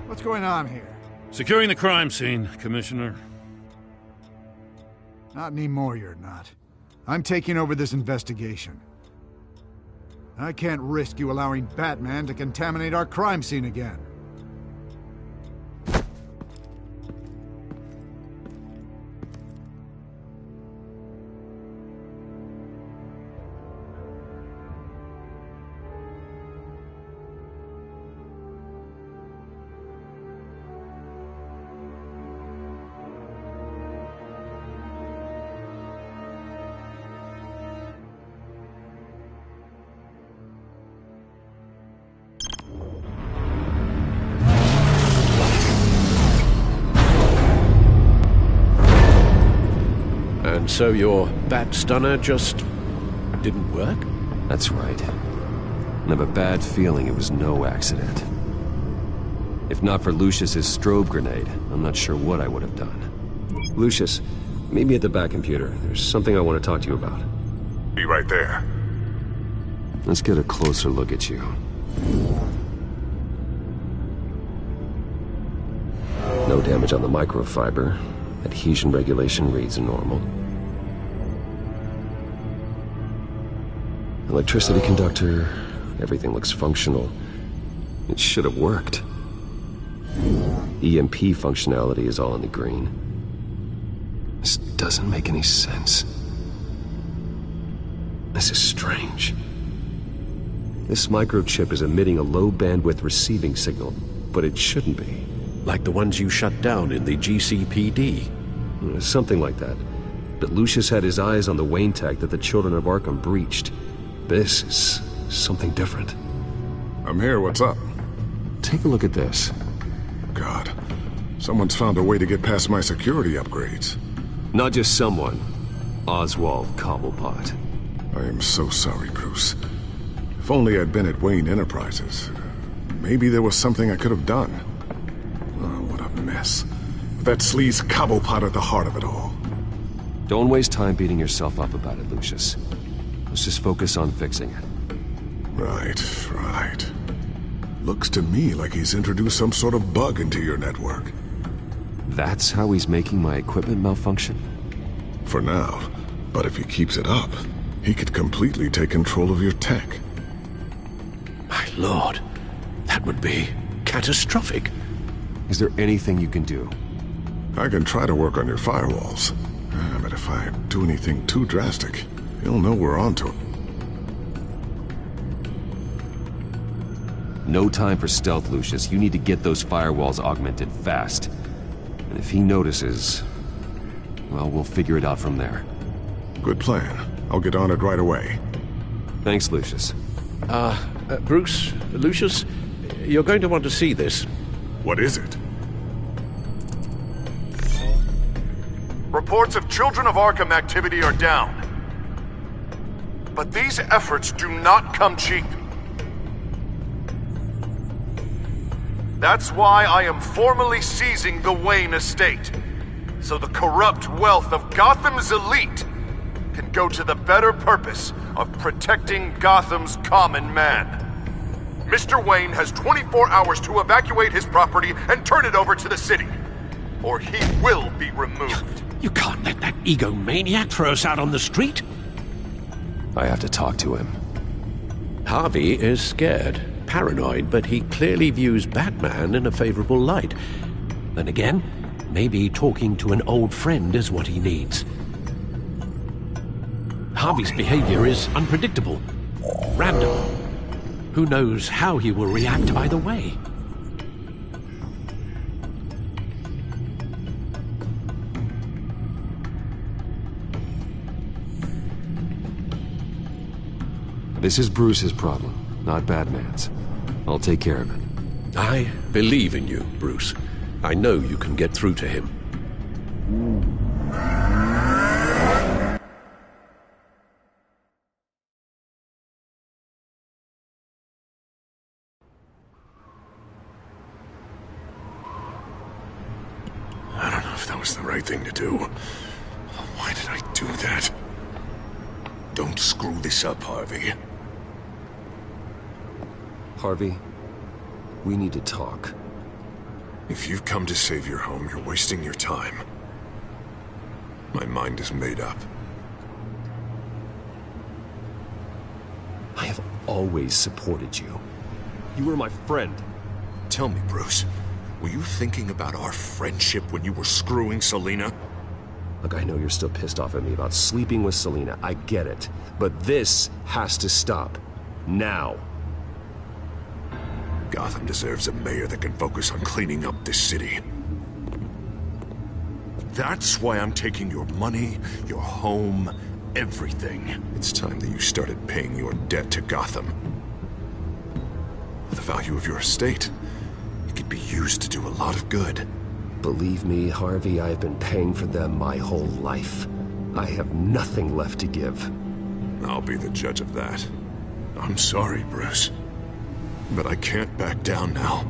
what's going on here? Securing the crime scene, Commissioner. Not anymore, you're not. I'm taking over this investigation. I can't risk you allowing Batman to contaminate our crime scene again. And so your bat stunner just didn't work? That's right. I have a bad feeling it was no accident. If not for Lucius's strobe grenade, I'm not sure what I would have done. Lucius, meet me at the back computer. There's something I want to talk to you about. Be right there. Let's get a closer look at you. No damage on the microfiber. Adhesion regulation reads normal. Electricity conductor, everything looks functional. It should have worked. EMP functionality is all in the green. This doesn't make any sense. This is strange. This microchip is emitting a low bandwidth receiving signal, but it shouldn't be. Like the ones you shut down in the GCPD? Something like that. But Lucius had his eyes on the Wayne tech that the Children of Arkham breached. This is something different. I'm here, what's up? Take a look at this. God, someone's found a way to get past my security upgrades. Not just someone. Oswald Cobblepot. I am so sorry, Bruce. If only I'd been at Wayne Enterprises. Maybe there was something I could have done. Oh, what a mess. That sleaze Cobblepot at the heart of it all. Don't waste time beating yourself up about it, Lucius. Let's just focus on fixing it. Right. Looks to me like he's introduced some sort of bug into your network. That's how he's making my equipment malfunction? For now. But if he keeps it up, he could completely take control of your tech. My lord, that would be catastrophic. Is there anything you can do? I can try to work on your firewalls. But if I do anything too drastic, he'll know we're onto it. No time for stealth, Lucius. You need to get those firewalls augmented fast. And if he notices, well, we'll figure it out from there. Good plan. I'll get on it right away. Thanks, Lucius. Bruce, Lucius, you're going to want to see this. What is it? Reports of Children of Arkham activity are down. But these efforts do not come cheap. That's why I am formally seizing the Wayne estate, so the corrupt wealth of Gotham's elite can go to the better purpose of protecting Gotham's common man. Mr. Wayne has 24 hours to evacuate his property and turn it over to the city, or he will be removed. You can't let that egomaniac throw us out on the street. I have to talk to him. Harvey is scared, paranoid, but he clearly views Batman in a favorable light. Then again, maybe talking to an old friend is what he needs. Harvey's behavior is unpredictable, random. Who knows how he will react either way? This is Bruce's problem, not Batman's. I'll take care of it. I believe in you, Bruce. I know you can get through to him. I don't know if that was the right thing to do. Why did I do that? Don't screw this up, Harvey. Harvey, We need to talk. If you've come to save your home, you're wasting your time. My mind is made up. I have always supported you. You were my friend. Tell me, Bruce, were you thinking about our friendship when you were screwing Selina? Look, I know you're still pissed off at me about sleeping with Selina. I get it. But this has to stop. Now. Gotham deserves a mayor that can focus on cleaning up this city. That's why I'm taking your money, your home, everything. It's time that you started paying your debt to Gotham. The value of your estate, it could be used to do a lot of good. Believe me, Harvey, I've been paying for them my whole life. I have nothing left to give. I'll be the judge of that. I'm sorry, Bruce. But I can't back down now.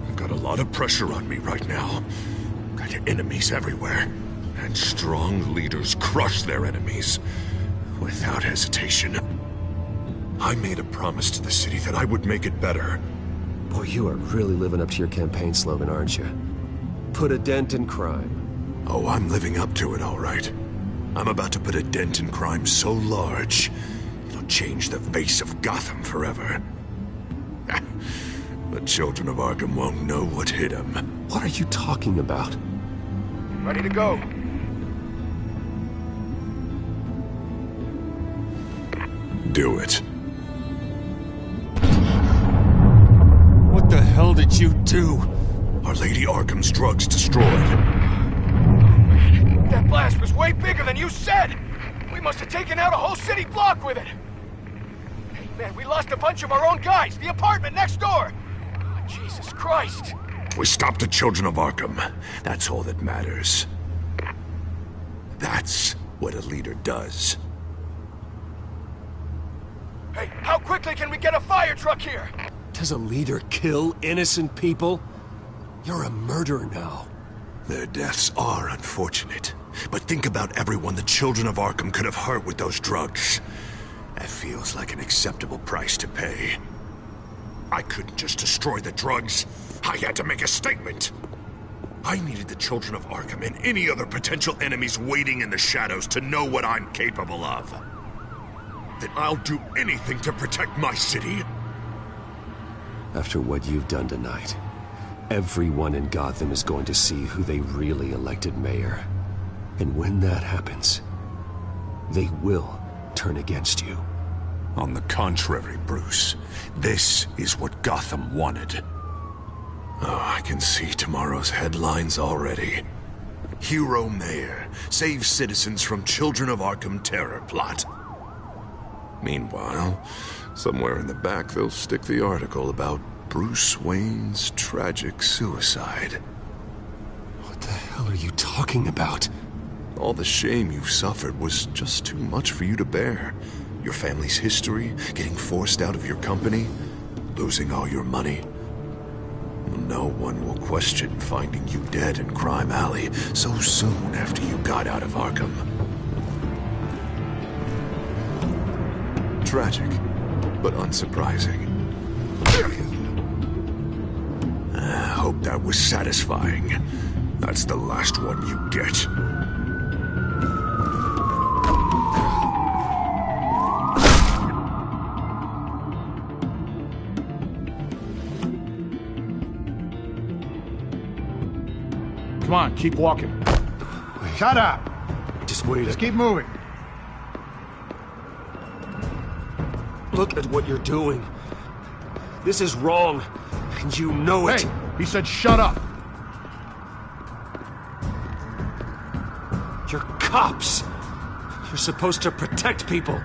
I've got a lot of pressure on me right now. Got enemies everywhere. And strong leaders crush their enemies. Without hesitation. I made a promise to the city that I would make it better. Boy, you are really living up to your campaign slogan, aren't you? Put a dent in crime. Oh, I'm living up to it, all right. I'm about to put a dent in crime so large, it'll change the face of Gotham forever. The children of Arkham won't know what hit them. What are you talking about? Ready to go. Do it. What the hell did you do? Our Lady Arkham's drugs destroyed. That blast was way bigger than you said! We must have taken out a whole city block with it! Hey man, we lost a bunch of our own guys! The apartment next door! Oh, Jesus Christ! We stopped the children of Arkham. That's all that matters. That's what a leader does. Hey, how quickly can we get a fire truck here? Does a leader kill innocent people? You're a murderer now. Their deaths are unfortunate. But think about everyone the children of Arkham could have hurt with those drugs. That feels like an acceptable price to pay. I couldn't just destroy the drugs. I had to make a statement. I needed the children of Arkham and any other potential enemies waiting in the shadows to know what I'm capable of. That I'll do anything to protect my city. After what you've done tonight, everyone in Gotham is going to see who they really elected mayor. And when that happens, they will turn against you. On the contrary, Bruce, this is what Gotham wanted. Oh, I can see tomorrow's headlines already. Hero Mayor saves citizens from Children of Arkham terror plot. Meanwhile, somewhere in the back they'll stick the article about Bruce Wayne's tragic suicide. What the hell are you talking about? All the shame you've suffered was just too much for you to bear. Your family's history, getting forced out of your company, losing all your money. No one will question finding you dead in Crime Alley so soon after you got out of Arkham. Tragic, but unsurprising. I hope that was satisfying. That's the last one you get. Come on, keep walking. Shut up! Just wait. Just keep moving. Look at what you're doing. This is wrong, and you know it. Hey, he said shut up. You're cops. You're supposed to protect people,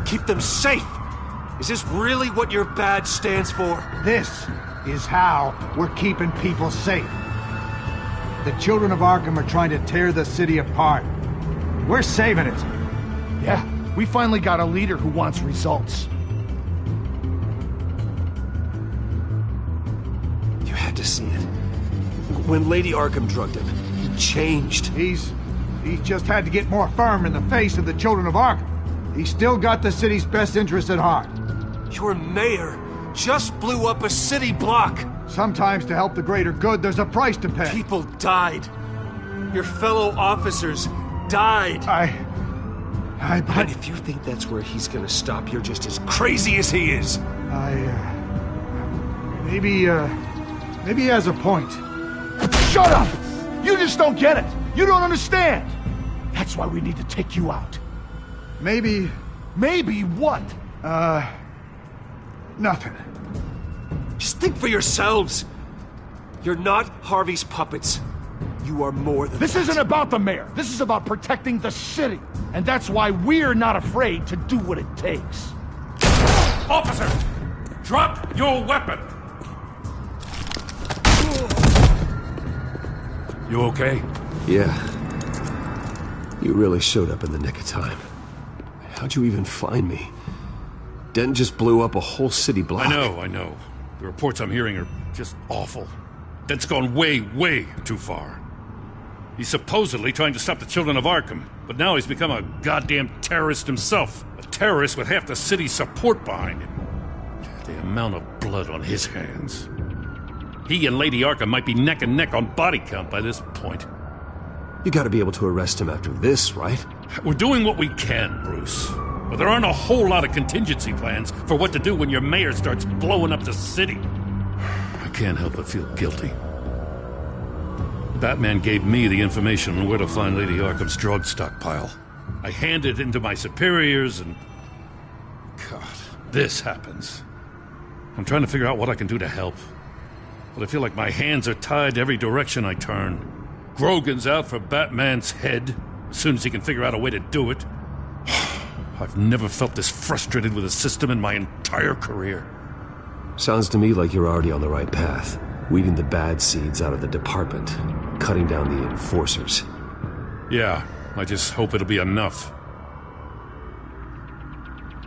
keep them safe. Is this really what your badge stands for? This is how we're keeping people safe. The children of Arkham are trying to tear the city apart. We're saving it. Yeah, we finally got a leader who wants results. You had to see it. When Lady Arkham drugged him, he changed. He's just had to get more firm in the face of the children of Arkham. He's still got the city's best interest at heart. You're mayor. just blew up a city block. Sometimes to help the greater good, there's a price to pay. People died. Your fellow officers died. But if you think that's where he's gonna stop, you're just as crazy as he is. Maybe he has a point. Shut up! You just don't get it. You don't understand. That's why we need to take you out. Maybe what? Nothing. Just think for yourselves. You're not Harvey's puppets. You are more than This isn't about the mayor. This is about protecting the city. And that's why we're not afraid to do what it takes. Officer! Drop your weapon! You okay? Yeah. You really showed up in the nick of time. How'd you even find me? Denton just blew up a whole city block. I know. The reports I'm hearing are just awful. Denton's gone way, way too far. He's supposedly trying to stop the children of Arkham, but now he's become a goddamn terrorist himself. A terrorist with half the city's support behind him. The amount of blood on his hands. He and Lady Arkham might be neck and neck on body count by this point. You gotta be able to arrest him after this, right? We're doing what we can, Bruce. But there aren't a whole lot of contingency plans for what to do when your mayor starts blowing up the city. I can't help but feel guilty. Batman gave me the information on where to find Lady Arkham's drug stockpile. I handed it into my superiors and... God, this happens. I'm trying to figure out what I can do to help. But I feel like my hands are tied every direction I turn. Grogan's out for Batman's head, as soon as he can figure out a way to do it. I've never felt this frustrated with a system in my entire career. Sounds to me like you're already on the right path. Weeding the bad seeds out of the department. Cutting down the enforcers. Yeah, I just hope it'll be enough.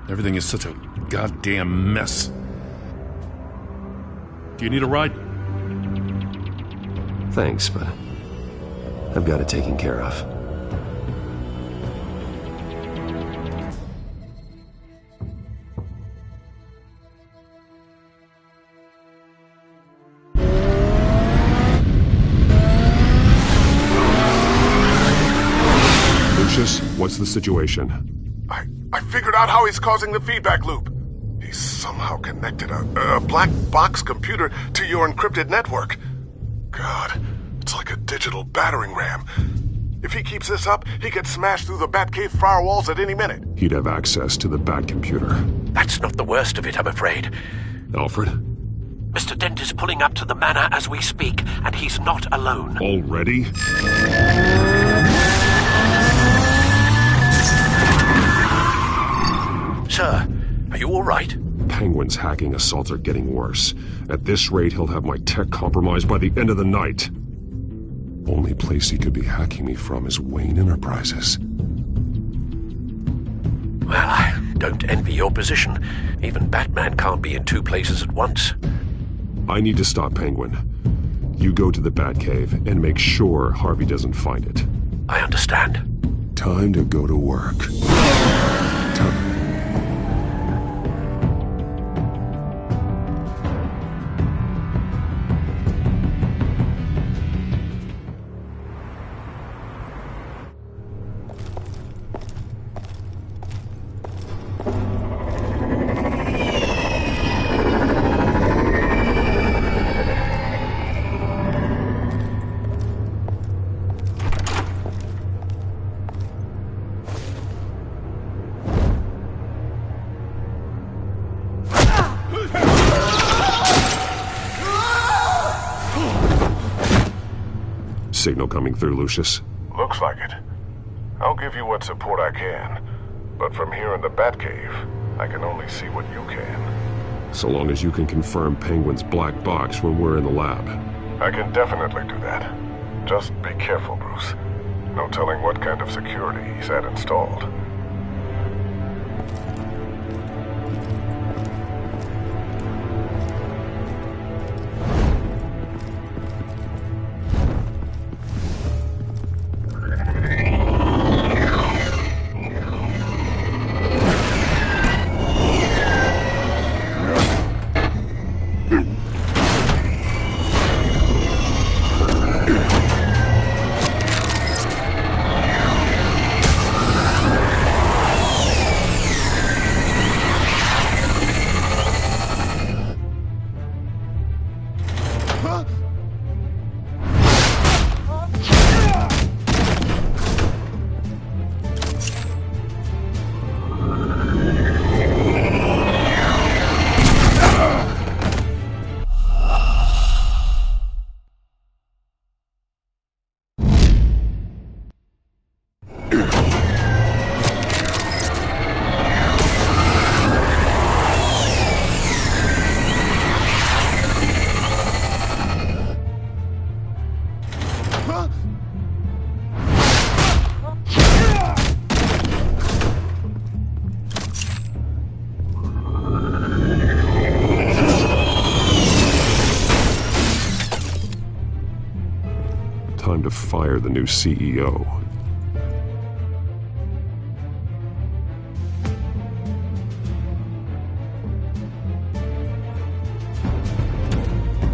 Everything is such a goddamn mess. Do you need a ride? Thanks, but I've got it taken care of. Lucius, what's the situation? I figured out how he's causing the feedback loop. He's somehow connected a black box computer to your encrypted network. God, it's like a digital battering ram. If he keeps this up, he could smash through the Batcave firewalls at any minute. He'd have access to the Bat computer. That's not the worst of it, I'm afraid. Alfred? Mr. Dent is pulling up to the manor as we speak, and he's not alone. Already? Sir, are you all right? Penguin's hacking assaults are getting worse. At this rate, he'll have my tech compromised by the end of the night. Only place he could be hacking me from is Wayne Enterprises. Well, I don't envy your position. Even Batman can't be in two places at once. I need to stop Penguin. You go to the Batcave and make sure Harvey doesn't find it. I understand. Time to go to work. Time. Signal coming through, Lucius. Looks like it. I'll give you what support I can. But from here in the Batcave, I can only see what you can. So long as you can confirm Penguin's black box when we're in the lab. I can definitely do that. Just be careful, Bruce. No telling what kind of security he's had installed. Time to fire the new CEO.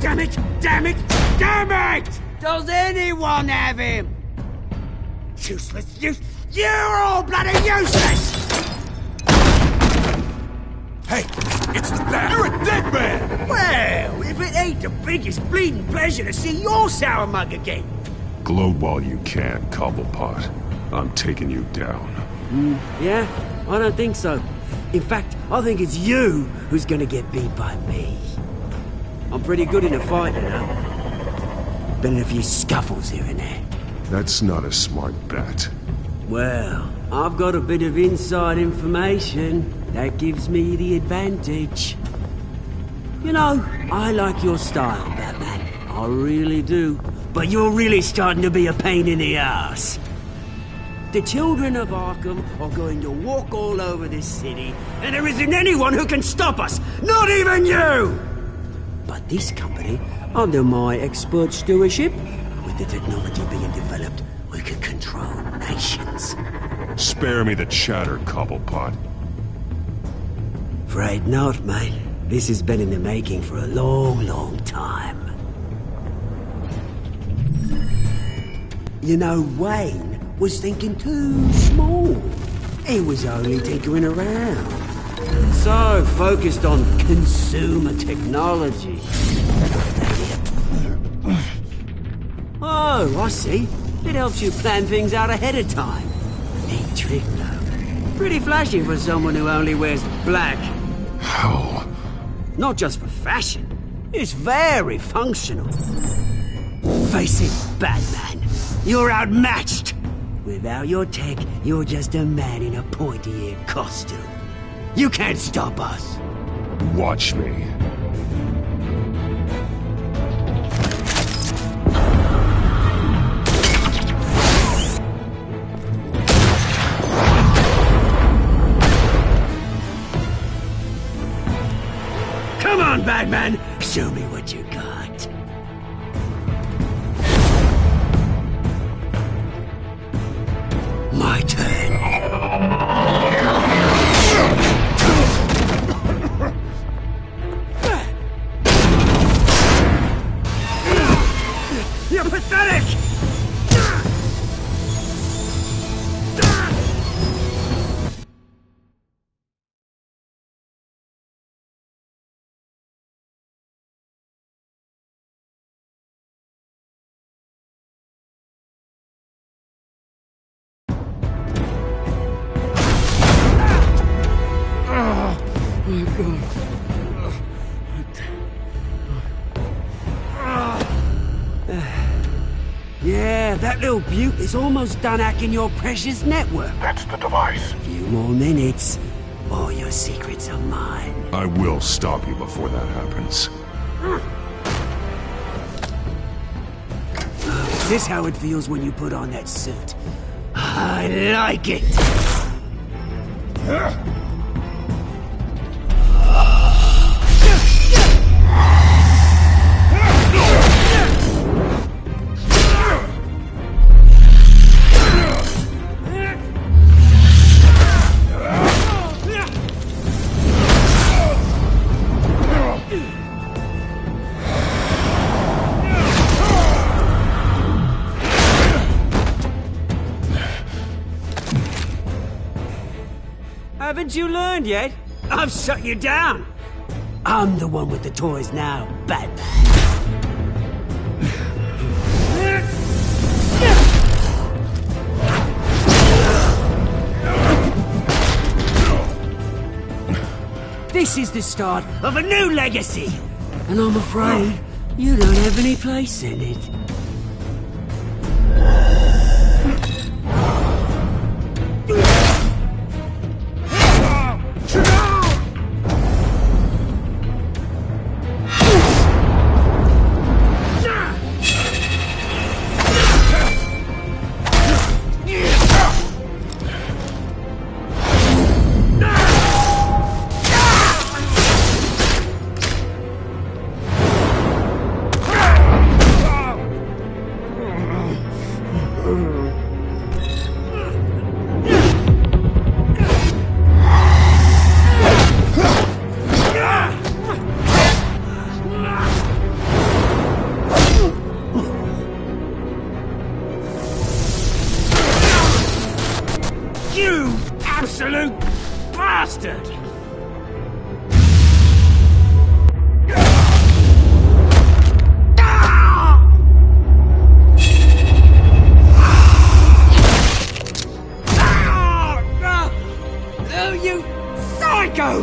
Damn it! Damn it! Damn it! Does anyone have him? Useless, you're all bloody useless! Hey, it's the Bat! You're a dead man! Well, if it ain't the biggest bleeding pleasure to see your sour mug again. Gloat while you can, Cobblepot. I'm taking you down. Yeah? I don't think so. In fact, I think it's you who's gonna get beat by me. I'm pretty good in a fight, you know. Been in a few scuffles here and there. That's not a smart bet. Well, I've got a bit of inside information. That gives me the advantage. You know, I like your style, Batman. I really do. But you're really starting to be a pain in the ass. The children of Arkham are going to walk all over this city, and there isn't anyone who can stop us! Not even you! But this company, under my expert stewardship, with the technology being developed, we can control nations. Spare me the chatter, Cobblepot. Afraid not, mate. This has been in the making for a long, long time. You know, Wayne was thinking too small. He was only tinkering around. So focused on consumer technology. Oh, I see. It helps you plan things out ahead of time. Neat trick, though. Pretty flashy for someone who only wears black. How? Not just for fashion. It's very functional. Face it, Batman. You're outmatched! Without your tech, you're just a man in a pointy-eared costume. You can't stop us. Watch me. Come on, Batman! Show me what you got. My turn. You're pathetic! Yeah, that little beaut is almost done hacking your precious network. That's the device. Few more minutes, all your secrets are mine. I will stop you before that happens. Is this how it feels when you put on that suit? I like it! Haven't you learned yet? I've shut you down. I'm the one with the toys now, Batman. This is the start of a new legacy. And I'm afraid you don't have any place in it. You absolute bastard! Oh, you psycho!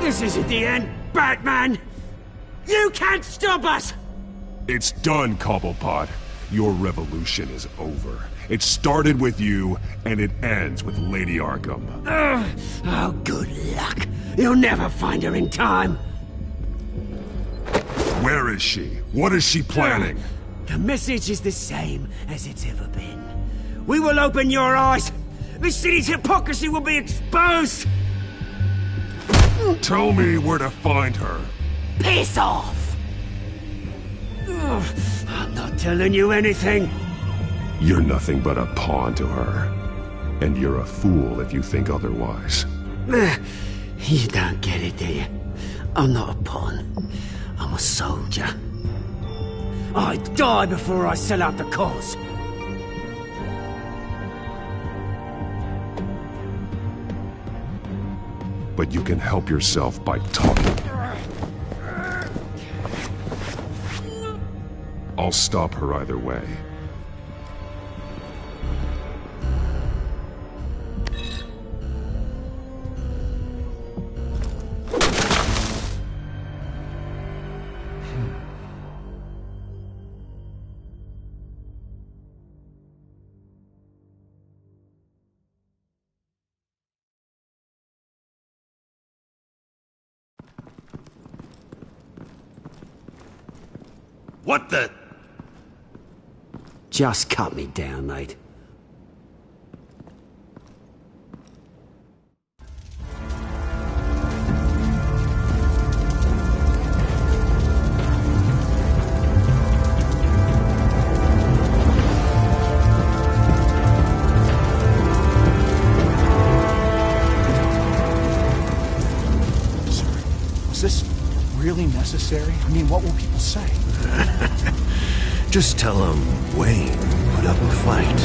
This isn't the end, Batman! You can't stop us! It's done, Cobblepot. Your revolution is over. It started with you, and it ends with Lady Arkham. Oh, good luck. You'll never find her in time. Where is she? What is she planning? The message is the same as it's ever been. We will open your eyes. The city's hypocrisy will be exposed. Tell me where to find her. Piss off! I'm not telling you anything. You're nothing but a pawn to her. And you're a fool if you think otherwise. You don't get it, do you? I'm not a pawn. I'm a soldier. I die before I sell out the cause. But you can help yourself by talking. I'll stop her either way. What the? Just cut me down, mate. Was this really necessary? I mean, what will people say? Just tell them Wayne put up a fight.